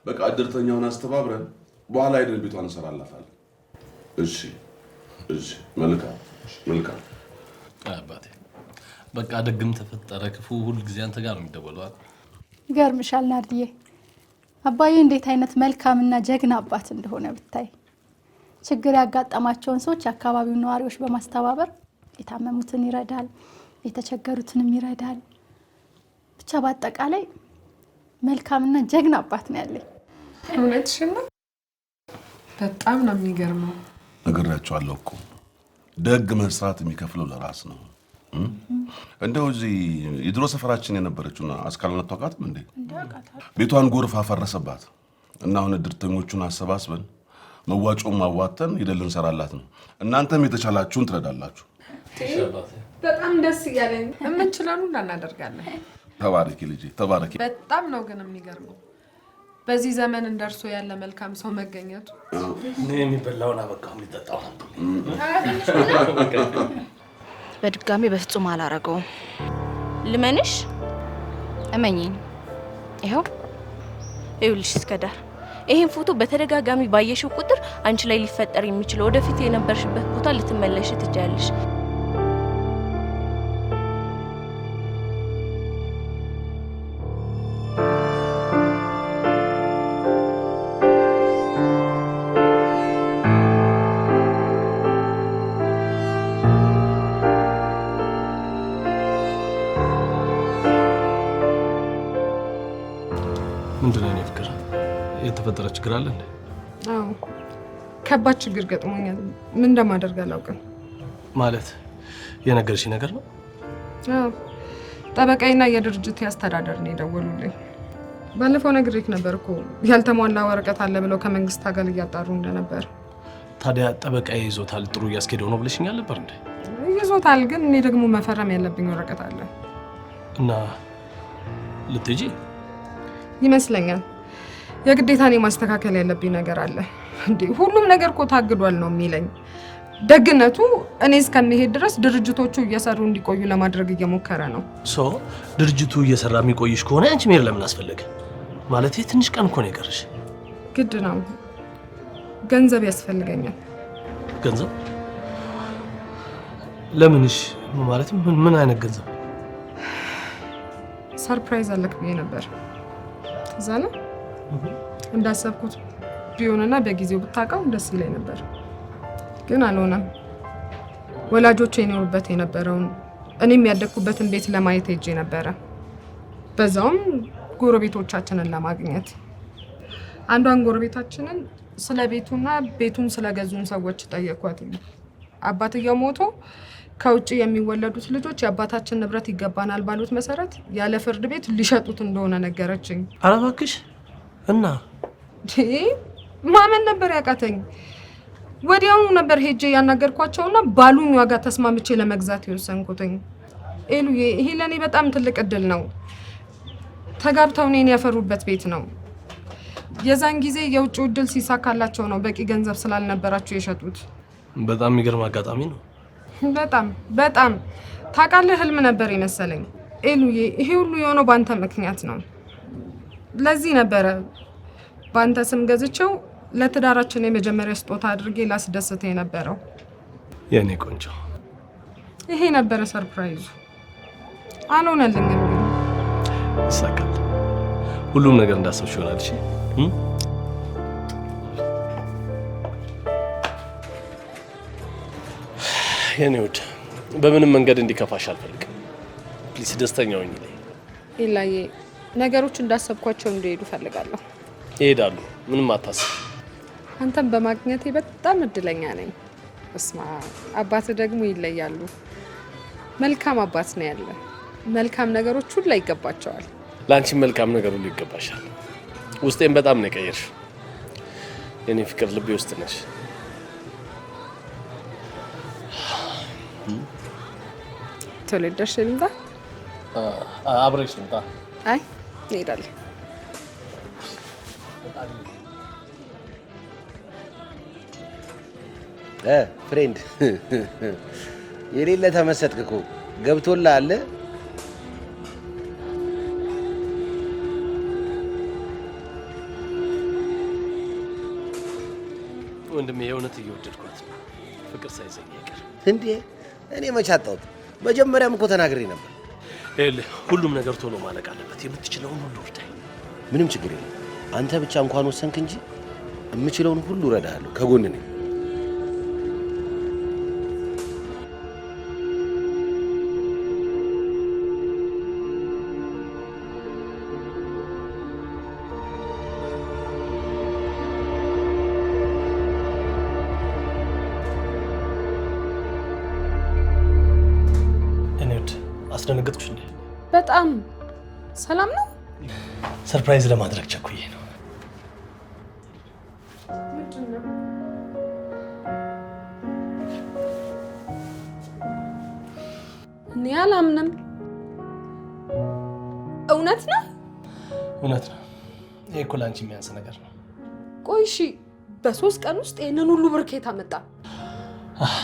በቃ እድርተኛውን አስተባብረን በኋላ ሄደን ቤቷን እንሰራላታለን። እሺ መልካም አባቴ። በቃ ደግም ተፈጠረ ክፉ ሁል ጊዜ አንተ ጋር ነው የሚደወለው። ይገርምሻል ናርዲዬ፣ አባዬ እንዴት አይነት መልካምና ጀግና አባት እንደሆነ ብታይ። ችግር ያጋጠማቸውን ሰዎች የአካባቢው ነዋሪዎች በማስተባበር የታመሙትን ይረዳል፣ የተቸገሩትንም ይረዳል። ብቻ በአጠቃላይ መልካምና ጀግና አባት ነው ያለኝ። እውነትሽን ነው። በጣም ነው የሚገርመው። ነግሬያቸዋለሁ እኮ ደግ መስራት የሚከፍለው ለራስ ነው። እንደው እዚህ የድሮ ሰፈራችን የነበረችውና አስካልነት ታውቃትም እንዴ? ቤቷን ጎርፍ አፈረሰባት እና አሁን እድርተኞቹን አሰባስበን መዋጮም አዋተን ሄደን ልንሰራላት ነው። እናንተም የተቻላችሁን ትረዳላችሁ። በጣም ደስ እያለኝ የምንችለውን ሁሉ እናደርጋለን። ተባረኪ ልጄ ተባረኪ። በጣም ነው ግን የሚገርመው በዚህ ዘመን እንደርሶ ያለ መልካም ሰው መገኘቱ። እኔ የሚበላውን አበቃው የሚጠጣው በድጋሚ በፍጹም አላረገውም። ልመንሽ? እመኚኝ። ይኸውልሽ እስከዳር ይሄን ፎቶ በተደጋጋሚ ባየሽው ቁጥር አንቺ ላይ ሊፈጠር የሚችለው ወደፊት የነበርሽበት ቦታ ልትመለሽ ትችያለሽ። ምንድነው የኔ ፍቅር? የተፈጠረ ችግር አለ እንዴ? አዎ ከባድ ችግር ገጥሞኛል። ምን እንደማደርግ አላውቅም። ማለት የነገርሽ ነገር ነው? አዎ ጠበቃዬና የድርጅቱ አስተዳደር ነው የደወሉልኝ። ባለፈው ነግሬክ ነበር እኮ ያልተሟላ ወረቀት አለ ብለው ከመንግስት ጋር እያጣሩ እንደነበር። ታዲያ ጠበቃዬ ይዞታል፣ ጥሩ እያስኬደው ነው ብለሽኛል ነበር እንዴ? ይዞታል፣ ግን እኔ ደግሞ መፈረም ያለብኝ ወረቀት አለ እና ልትሄጂ ይመስለኛል። የግዴታ እኔ ማስተካከል ያለብኝ ነገር አለ። እንዴ ሁሉም ነገር እኮ ታግዷል ነው የሚለኝ። ደግነቱ እኔ እስከምሄድ ድረስ ድርጅቶቹ እየሰሩ እንዲቆዩ ለማድረግ እየሞከረ ነው። ድርጅቱ እየሰራ የሚቆይሽ ከሆነ አንቺ መሄድ ለምን አስፈለገ? ማለት ትንሽ ቀን እኮ ነው የቀረሽ። ግድ ነው፣ ገንዘብ ያስፈልገኛል። ገንዘብ? ለምንሽ? ማለት ምን አይነት ገንዘብ? ሰርፕራይዝ አለክ ብዬ ነበር። እዛ ነው እንዳሰብኩት ቢሆንና በጊዜው ብታውቀው ደስ ይለኝ ነበር፣ ግን አልሆነም። ወላጆቼ የኖሩበት የነበረውን እኔም ያደግኩበትን ቤት ለማየት ሄጄ ነበረ። በዛውም ጎረቤቶቻችንን ለማግኘት። አንዷን ጎረቤታችንን ስለ ቤቱና ቤቱን ስለገዙን ሰዎች ጠየኳት። አባትየው ሞቶ ከውጭ የሚወለዱት ልጆች የአባታችን ንብረት ይገባናል ባሉት መሰረት ያለ ፍርድ ቤት ሊሸጡት እንደሆነ ነገረችኝ። ኧረ እባክሽ! እና ማመን ነበር ያቃተኝ። ወዲያውኑ ነበር ሄጄ ያናገርኳቸውና ባሉኝ ዋጋ ተስማምቼ ለመግዛት የወሰንኩትኝ። ኤሉዬ፣ ይሄ ለኔ በጣም ትልቅ እድል ነው። ተጋብተው እኔን ያፈሩበት ቤት ነው። የዛን ጊዜ የውጭ እድል ሲሳካላቸው ነው በቂ ገንዘብ ስላልነበራቸው የሸጡት። በጣም የሚገርም አጋጣሚ ነው። በጣም ታውቃለህ፣ ህልም ነበር የመሰለኝ። ኤሉዬ፣ ይሄ ሁሉ የሆነው ባንተ ምክንያት ነው። ለዚህ ነበረ ባንተ ስም ገዝቼው ለትዳራችን የመጀመሪያ ስጦታ አድርጌ ላስደስተ የነበረው። የኔ ቆንጆ፣ ይሄ ነበረ ሰርፕራይዙ። አልሆነልኝም፣ ግን ይሳካል። ሁሉም ነገር እንዳሰብሽ ይሆናል። እሺ የኔ ውድ፣ በምንም መንገድ እንዲከፋሽ አልፈልግም። ፕሊስ ደስተኛ ሆኝ ላይ ኢላዬ፣ ነገሮች እንዳሰብኳቸው እንዲሄዱ ፈልጋለሁ። ይሄዳሉ፣ ምንም አታስብ። አንተም በማግኘቴ በጣም እድለኛ ነኝ። እስማ አባት ደግሞ ይለያሉ። መልካም አባት ነው ያለ። መልካም ነገሮች ሁሉ ይገባቸዋል። ለአንቺ መልካም ነገር ሁሉ ይገባሻል። ውስጤን በጣም ነው የቀየርሽ የኔ ፍቅር። ልቤ ውስጥ ነሽ። ተወልደሽ ልምጣ? አብረሽ ልምጣ? አይ እንሄዳለን። ፍሬንድ የሌለ ተመሰጥክ እኮ ገብቶልሃል። ወንድሜ የእውነት እየወደድኳት ነው። ፍቅር ሳይዘኝ አይቀር እንዴ? እኔ መች አጣሁት? መጀመሪያም እኮ ተናግሬ ነበር። ሁሉም ነገር ቶሎ ማለቅ አለበት። የምትችለውን ሁሉ እርዳኝ። ምንም ችግር የለም። አንተ ብቻ እንኳን ወሰንክ እንጂ የምችለውን ሁሉ እረዳሃለሁ። ከጎን ነኝ። አስደነገጥኩሽ እንዴ? በጣም ሰላም ነው። ሰርፕራይዝ ለማድረግ ቸኩዬ ነው። እኔ አላምንም። እውነት ነው? እውነት ነው። ይሄ እኮ ለአንቺ የሚያንስ ነገር ነው። ቆይ እሺ፣ በ3 ቀን ውስጥ ይሄንን ሁሉ ብር ከየት አመጣ?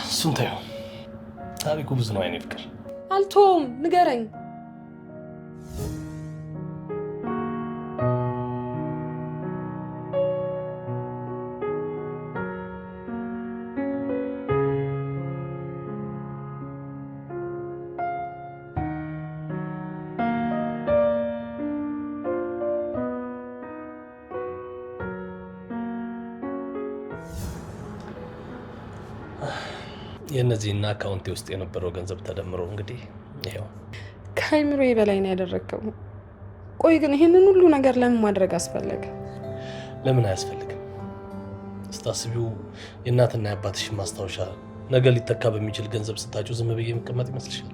እሱን ተይው። ታሪኩ ብዙ ነው የኔ ፍቅር። አልቶም ንገረኝ። የእነዚህና አካውንቴ ውስጥ የነበረው ገንዘብ ተደምሮ እንግዲህ ይሄው ከአይምሮዬ በላይ ነው ያደረግከው። ቆይ ግን ይሄንን ሁሉ ነገር ለምን ማድረግ አስፈለገ? ለምን አያስፈልግም? ስታስቢው የእናትና የአባትሽ ማስታወሻ ነገ ሊተካ በሚችል ገንዘብ ስታጩ ዝም ብዬ መቀመጥ ይመስልሻል?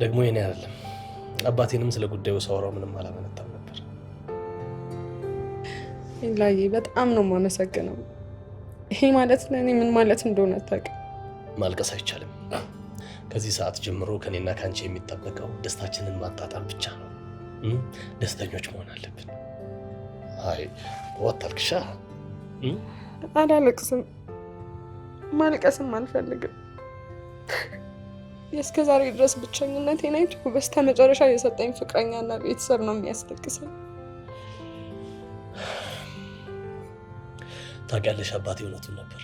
ደግሞ የኔ አይደለም። አባቴንም ስለ ጉዳዩ ሳወራው ምንም አላመነታም ነበር። ላይ በጣም ነው የማመሰግነው። ይሄ ማለት ለእኔ ምን ማለት እንደሆነ አታውቅም። ማልቀስ አይቻልም። ከዚህ ሰዓት ጀምሮ ከኔና ካንቺ የሚጠበቀው ደስታችንን ማጣጣም ብቻ ነው። ደስተኞች መሆን አለብን። አይ ወጣልክሻ? አላለቅስም፣ ማልቀስም አልፈልግም። እስከ ዛሬ ድረስ ብቸኝነቴን አይቶ በስተመጨረሻ የሰጠኝ ፍቅረኛና ቤተሰብ ነው የሚያስለቅሰኝ። ታውቂያለሽ፣ አባቴ እውነቱን ነበር።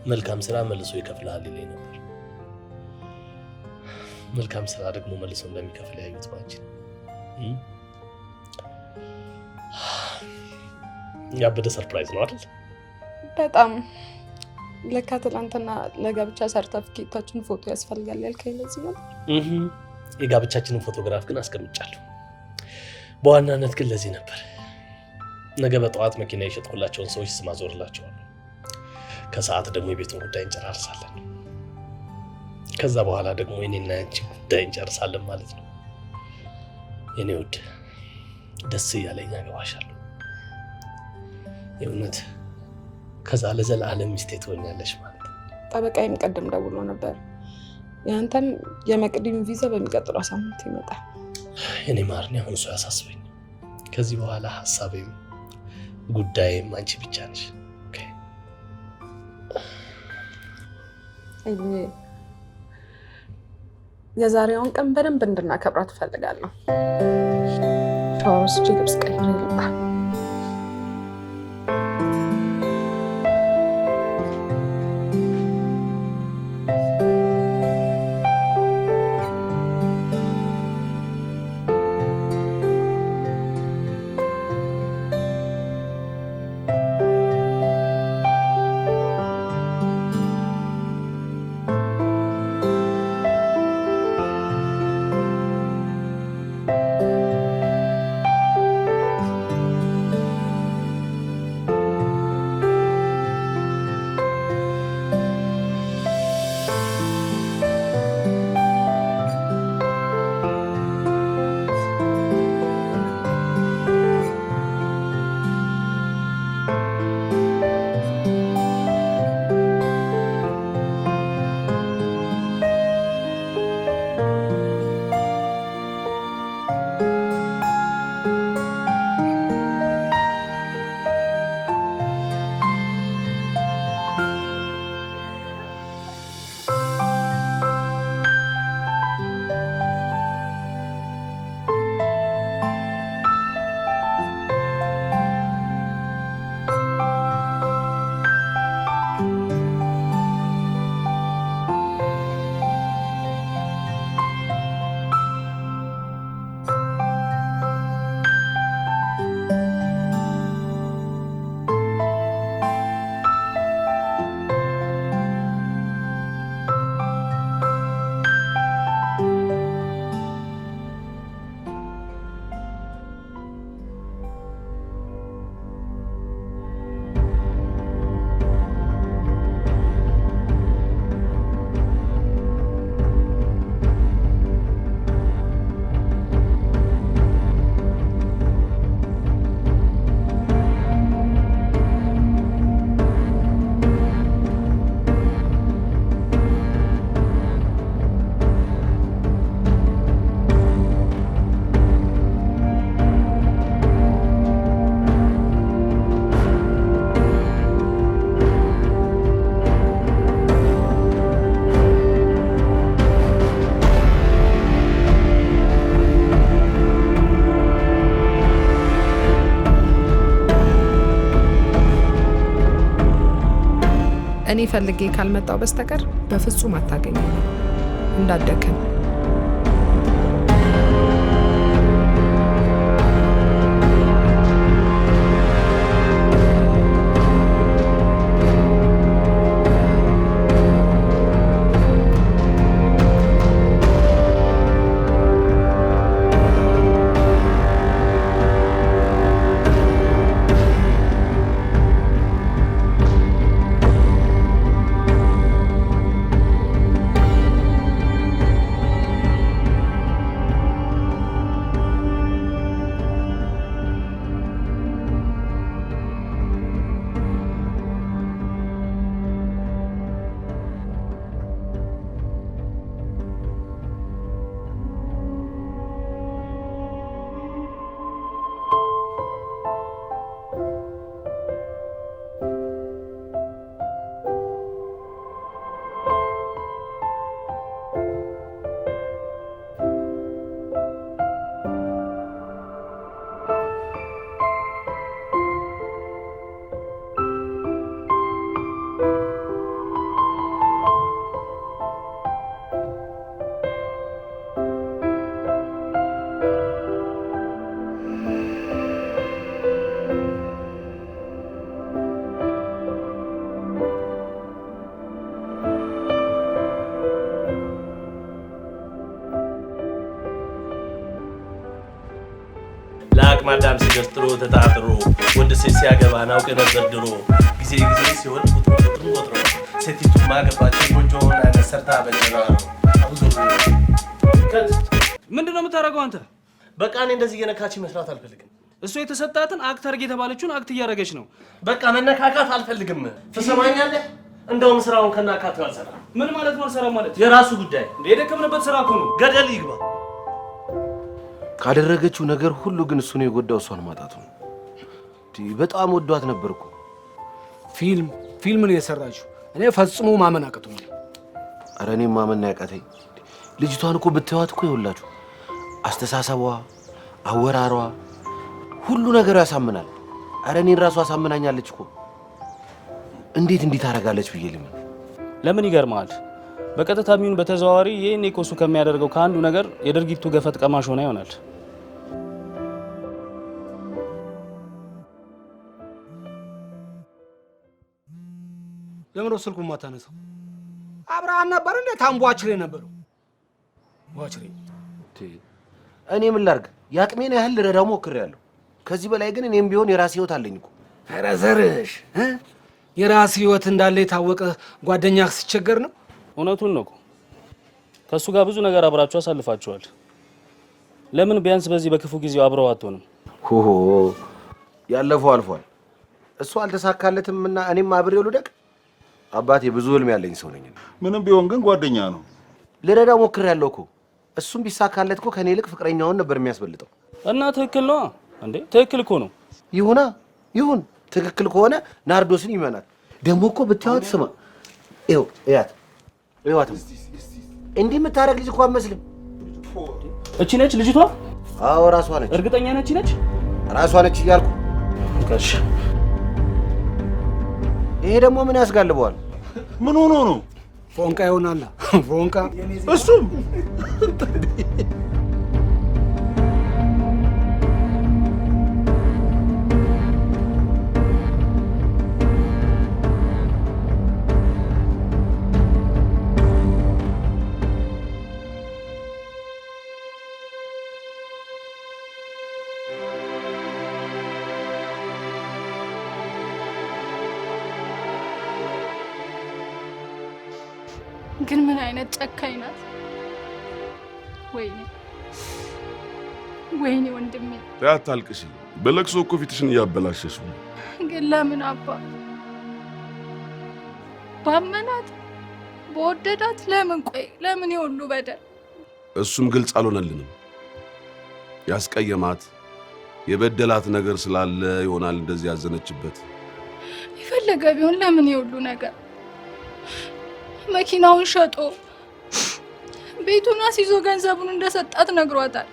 መልካም ስራ መልሶ ይከፍልሃል ይለኝ ነበር። መልካም ስራ ደግሞ መልሶ እንደሚከፍል ያዩት ባንቺ። ያበደ ሰርፕራይዝ ነው አይደል? በጣም ለካ ትናንትና ለጋብቻ ሰርተፍኬታችን ፎቶ ያስፈልጋል ያልከኝ ለዚህ ነው። የጋብቻችንን ፎቶግራፍ ግን አስቀምጫለሁ። በዋናነት ግን ለዚህ ነበር። ነገ በጠዋት መኪና የሸጥኩላቸውን ሰዎች ስም አዞርላቸዋለሁ። ከሰዓት ደግሞ የቤቱን ጉዳይ እንጨራርሳለን። ከዛ በኋላ ደግሞ የኔና ያንቺ ጉዳይ እንጨርሳለን ማለት ነው። የኔ ውድ ደስ እያለኝ አገባሻለሁ። የእውነት ከዛ ለዘላለም ሚስቴ ትሆኛለሽ ማለት ነው። ጠበቃዬም ቀደም ደውሎ ነበር። ያንተም የመቅዲም ቪዛ በሚቀጥለው ሳምንት ይመጣል። የኔ ማርኔ አሁን እሱ ያሳስበኝ። ከዚህ በኋላ ሀሳቤም ጉዳይም አንቺ ብቻ ነሽ። የዛሬውን ቀን በደንብ እንድናከብራት እፈልጋለሁ። ሻወር ወስጄ ልብስ ቀይሬ ልምጣ። እኔ ፈልጌ ካልመጣው በስተቀር በፍጹም አታገኘኝ። እንዳደከም ገስጥሮ ተጣጥሮ ወንድ ሴት ሲያገባ ናውቅ ነበር ድሮ ጊዜ ሲሆን ቁጥሩ ቆጥሮ ሴቲቱ ማገባች ጎጆውን አይነት ሰርታ በጀራ ነው አብዙ ምንድነው የምታደርገው አንተ? በቃ እኔ እንደዚህ እየነካች መስራት አልፈልግም። እሱ የተሰጣትን አክት አድርግ የተባለችውን አክት እያደረገች ነው። በቃ መነካካት አልፈልግም። ትሰማኛለህ? እንደውም ስራውን ከናካቱ አልሰራ። ምን ማለት ነው አልሰራ ማለት? የራሱ ጉዳይ የደከምንበት ስራ እኮ ነው። ገደል ይግባ። ካደረገችው ነገር ሁሉ ግን እሱ ነው የጎዳው፣ እሷን ማጣቱ ነው። በጣም ወዷት ነበር እኮ። ፊልም ነው የሰራችው። እኔ ፈጽሞ ማመን አቅቶኛል። ኧረ እኔም ማመን ያቃተኝ ልጅቷን እኮ ብትዋት እኮ ይኸውላችሁ አስተሳሰቧ፣ አወራሯ፣ ሁሉ ነገር ያሳምናል። ኧረ እኔን ራሱ አሳምናኛለች እኮ። እንዴት እንዲህ ታደርጋለች ብዬ ልምን? ለምን ይገርማል? በቀጥታ የሚሆን በተዘዋዋሪ ይሄን እኮ እሱ ከሚያደርገው ከአንዱ ነገር የድርጊቱ ገፈት ቀማሽ ሆና ይሆናል። ለምን ወሰልኩ ማታነሳው? አብርሃም ነበር እንዴ ታምቧችሬ ነበረው? ዋችሬ እኔ ምን ላድርግ? ያቅሜን ያህል ልረዳው ሞክሬያለሁ። ከዚህ በላይ ግን እኔም ቢሆን የራሴ ህይወት አለኝ እኮ። ኧረ ዘርሽ የራሴ ህይወት እንዳለ የታወቀ ጓደኛህ ሲቸገር ነው። እውነቱን ነው እኮ ከእሱ ጋር ብዙ ነገር አብራችሁ አሳልፋችኋል። ለምን ቢያንስ በዚህ በክፉ ጊዜው አብረው አትሆንም? ሆሆ ያለፈው አልፏል። እሱ አልተሳካለትም እና እኔም አብሬው ልደቅ። አባቴ ብዙ ህልም ያለኝ ሰው ነኝ። ምንም ቢሆን ግን ጓደኛ ነው። ልረዳው ሞክሬያለሁ እኮ። እሱም ቢሳካለት እኮ ከኔ ይልቅ ፍቅረኛውን ነበር የሚያስበልጠው። እና ትክክል ነው እንዴ? ትክክል እኮ ነው። ይሁን ትክክል ከሆነ ናርዶስን ይመናል። ደግሞ እኮ ብታዩት ስማ፣ እያት እንዲህ የምታደርግ ልጅ እኮ አትመስልም። እቺ ነች ልጅቷ? አዎ ራሷ ነች። እርግጠኛ ነች? ነች ራሷ ነች እያልኩ። እሺ ይሄ ደግሞ ምን ያስጋልበዋል? ምን ሆኖ ነው? ፎንቃ ይሆናል። ፎንቃ እሱም ግን ምን አይነት ጨካኝ ናት! ወይኔ ወንድሜ። አታልቅሽ። በለቅሶ እኮ ፊትሽን እያበላሸሽ ነው። ግን ለምን አባ ባመናት በወደዳት ለምን ለምን የሁሉ በደል? እሱም ግልጽ አልሆነልንም። ያስቀየማት የበደላት ነገር ስላለ ይሆናል እንደዚህ ያዘነችበት። የፈለገ ቢሆን ለምን የሁሉ ነገር? መኪናውን ሸጦ ቤቱን አስይዞ ገንዘቡን እንደሰጣት ነግሯታል።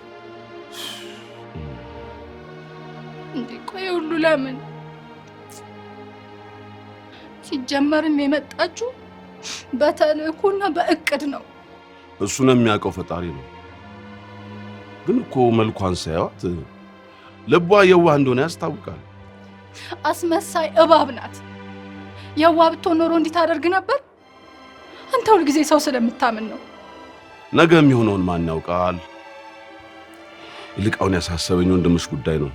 እንዴ ቆይ ሁሉ ለምን? ሲጀመርም የመጣችው በተልእኮና በእቅድ ነው። እሱን የሚያውቀው ፈጣሪ ነው። ግን እኮ መልኳን ሳያዋት ልቧ የዋህ እንደሆነ ያስታውቃል። አስመሳይ እባብ ናት። የዋህ ብትሆን ኖሮ እንዲህ ታደርግ ነበር? አንተ ሁል ጊዜ ሰው ስለምታምን ነው። ነገ የሚሆነውን ማን ያውቃል? ይልቃውን ያሳሰበኝ ወንድምሽ ጉዳይ ነው።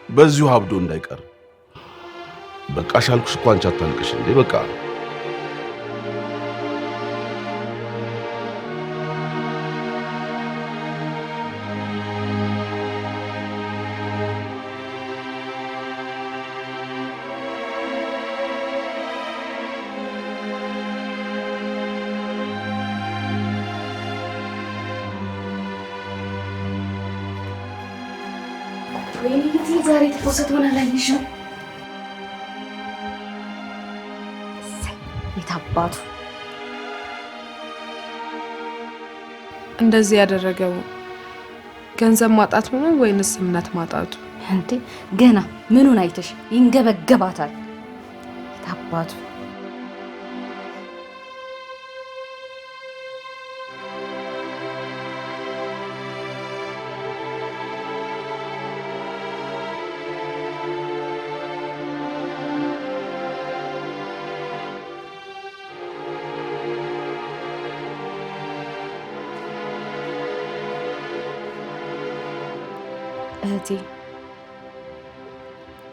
በዚሁ አብዶ እንዳይቀር። በቃ ሻልኩሽ እኮ አንቺ አታልቅሽ እንዴ በቃ። ወይኔ ዛሬ ተፈሰተውና ላይሽ የታባቱ እንደዚህ ያደረገው ገንዘብ ማጣት ነው ወይንስ እምነት ማጣቱ? እንዴ ገና ምኑን አይተሽ ይንገበገባታል። የታባቱ እህቴ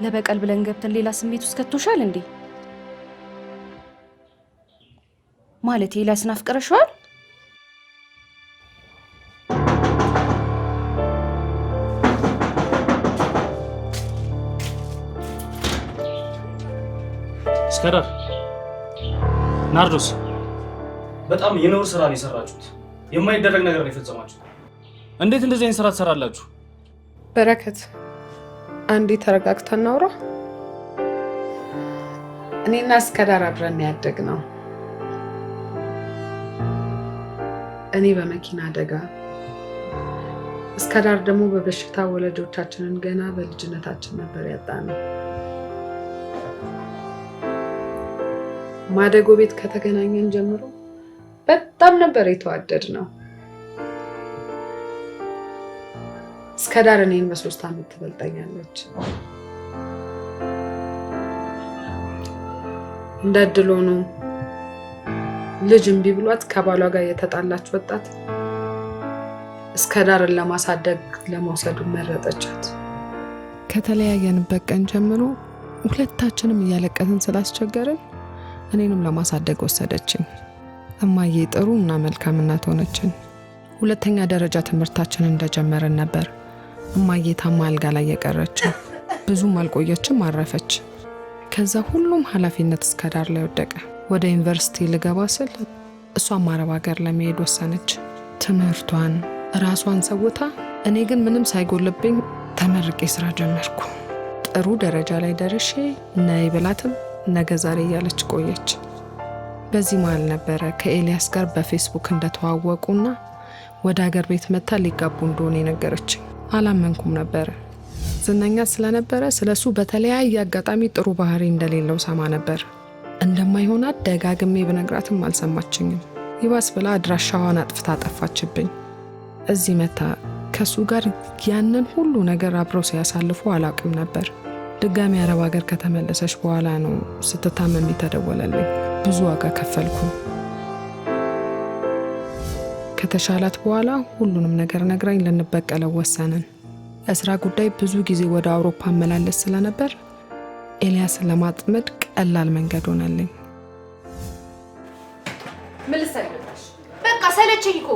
ለበቀል ብለን ገብተን ሌላ ስሜት ውስጥ ከቶሻል እንዴ? ማለት ኤልያስን አፍቅረሽዋል? እስከዳር ናርዶስ፣ በጣም የነውር ስራ ነው የሰራችሁት። የማይደረግ ነገር ነው የፈጸማችሁት። እንዴት እንደዚህ አይነት ስራ ትሰራላችሁ? በረከት፣ አንዴ ተረጋግተን እናውራ። እኔና እስከዳር አብረን ያደግነው፣ እኔ በመኪና አደጋ፣ እስከዳር ደግሞ በበሽታ ወላጆቻችንን ገና በልጅነታችን ነበር ያጣነው። ማደጎ ቤት ከተገናኘን ጀምሮ በጣም ነበር የተዋደድነው። እስከዳር እኔን በ3 ዓመት ትበልጠኛለች። እንደ እድል ሆኖ ልጅ እምቢ ብሏት ከባሏ ጋር የተጣላች ወጣት እስከዳርን ለማሳደግ ለመውሰዱ መረጠቻት። ከተለያየንበት ቀን ጀምሮ ሁለታችንም እያለቀስን ስላስቸገርን እኔንም ለማሳደግ ወሰደችኝ። እማዬ ጥሩ እና መልካም እናት ሆነችን። ሁለተኛ ደረጃ ትምህርታችንን እንደጀመርን ነበር እማዬ ታማ አልጋ ላይ የቀረችው። ብዙም አልቆየችም፣ አረፈች። ከዛ ሁሉም ኃላፊነት እስከዳር ላይ ወደቀ። ወደ ዩኒቨርሲቲ ልገባ ስል እሷም አረብ ሀገር ለመሄድ ወሰነች። ትምህርቷን ራሷን ሰውታ፣ እኔ ግን ምንም ሳይጎልብኝ ተመርቄ ስራ ጀመርኩ። ጥሩ ደረጃ ላይ ደርሼ ነይ ብላትም ነገ ዛሬ እያለች ቆየች። በዚህ መሀል ነበረ ከኤልያስ ጋር በፌስቡክ እንደተዋወቁና ወደ ሀገር ቤት መታ ሊጋቡ እንደሆነ የነገረችኝ። አላመንኩም ነበረ። ዝነኛ ስለነበረ ስለሱ በተለያየ አጋጣሚ ጥሩ ባህሪ እንደሌለው ሰማ ነበር። እንደማይሆናት ደጋግሜ ብነግራትም አልሰማችኝም። ይባስ ብላ አድራሻዋን አጥፍታ ጠፋችብኝ። እዚህ መታ ከሱ ጋር ያንን ሁሉ ነገር አብረው ሲያሳልፉ አላውቅም ነበር። ድጋሚ አረብ ሀገር ከተመለሰች በኋላ ነው ስትታመም ተደወለልኝ። ብዙ ዋጋ ከፈልኩ። ከተሻላት በኋላ ሁሉንም ነገር ነግራኝ ልንበቀለው ወሰንን። ለስራ ጉዳይ ብዙ ጊዜ ወደ አውሮፓ መላለስ ስለነበር ኤልያስን ለማጥመድ ቀላል መንገድ ሆነልኝ። ምን ልሰልብሽ? በቃ ሰለቸኝ እኮ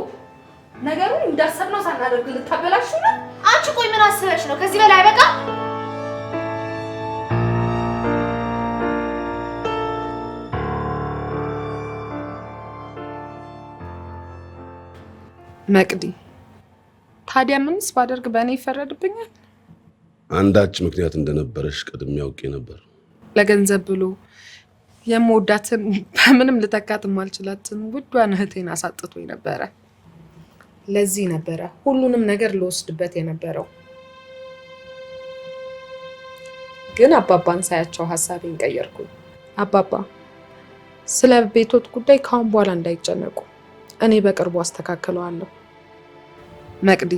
ነገሩን እንዳሰብነው ሳናደርግ ልታበላሹ ነው። አንቺ ቆይ ምን አስበሽ ነው? ከዚህ በላይ በቃ መቅዲ፣ ታዲያ ምንስ ባደርግ በእኔ ይፈረድብኛል? አንዳች ምክንያት እንደነበረሽ ቀድሜ አውቄ ነበር። ለገንዘብ ብሎ የምወዳትን በምንም ልተካት የማልችላትን ውዷን እህቴን አሳጥቶኝ ነበረ። ለዚህ ነበረ ሁሉንም ነገር ልወስድበት የነበረው። ግን አባባን ሳያቸው ሀሳቤን ቀየርኩኝ። አባባ ስለ ቤቶት ጉዳይ ካሁን በኋላ እንዳይጨነቁ፣ እኔ በቅርቡ አስተካክለዋለሁ። መቅዲ፣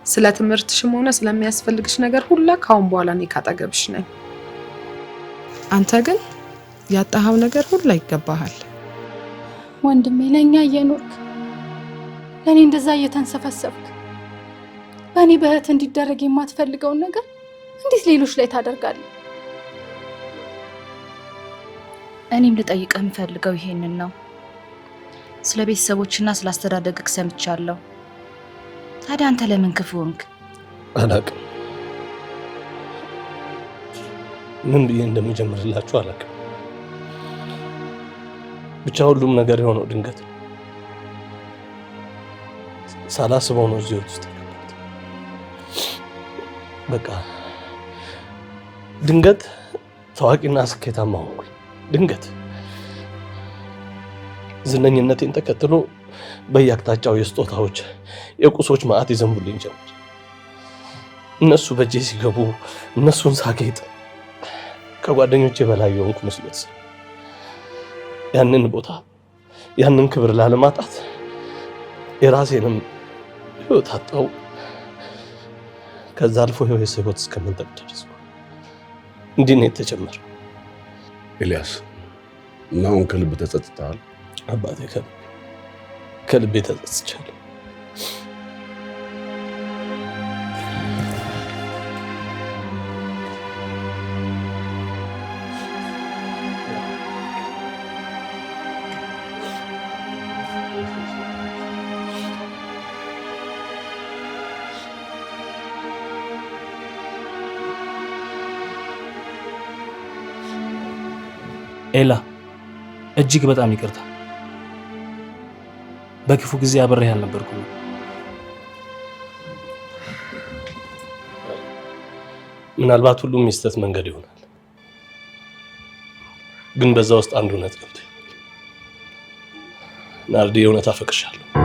ስለ ትምህርትሽም ሆነ ስለሚያስፈልግሽ ነገር ሁላ ካሁን በኋላ እኔ ካጠገብሽ ነኝ። አንተ ግን ያጣኸው ነገር ሁላ ይገባሃል። ወንድሜ፣ ለእኛ እየኖርክ ለእኔ እንደዛ እየተንሰፈሰፍክ በእኔ በእህት እንዲደረግ የማትፈልገውን ነገር እንዴት ሌሎች ላይ ታደርጋለህ? እኔም ልጠይቅህ የምፈልገው ይሄንን ነው። ስለ ቤተሰቦችና ስለ አስተዳደግክ ሰምቻለሁ። ታዲያ አንተ ለምን ክፉ ሆንክ? አላውቅም። ምን ብዬ እንደምጀምርላችሁ አላውቅም። ብቻ ሁሉም ነገር የሆነው ድንገት ነው። ሳላስበው ነው እዚህ ውስጥ የገባሁት። በቃ ድንገት ታዋቂና ስኬታማ ሆንኩኝ። ድንገት ዝነኝነቴን ተከትሎ በየአቅጣጫው የስጦታዎች የቁሶች ማዕት ይዘንቡልኝ ጀመር። እነሱ በእጄ ሲገቡ እነሱን ሳጌጥ ከጓደኞቼ በላይ የሆንኩ መስሎት ያንን ቦታ ያንን ክብር ላለማጣት የራሴንም ህይወት አጣው። ከዛ አልፎ የሰው ህይወት እስከመንጠቅ ደረስኩ። እንዲህ ነው የተጀመረው። ኤልያስ፣ እና አሁን ከልብ ተጸጽተሃል? አባቴ ከልቤ ተጸጽቻለሁ። ኤላ እጅግ በጣም ይቅርታ። በክፉ ጊዜ አብሬህ አልነበርኩም። ምናልባት ሁሉም የስተት መንገድ ይሆናል፣ ግን በዛ ውስጥ አንድ እውነት ገብቶኝ ናርዲ፣ የእውነት አፈቅርሻለሁ።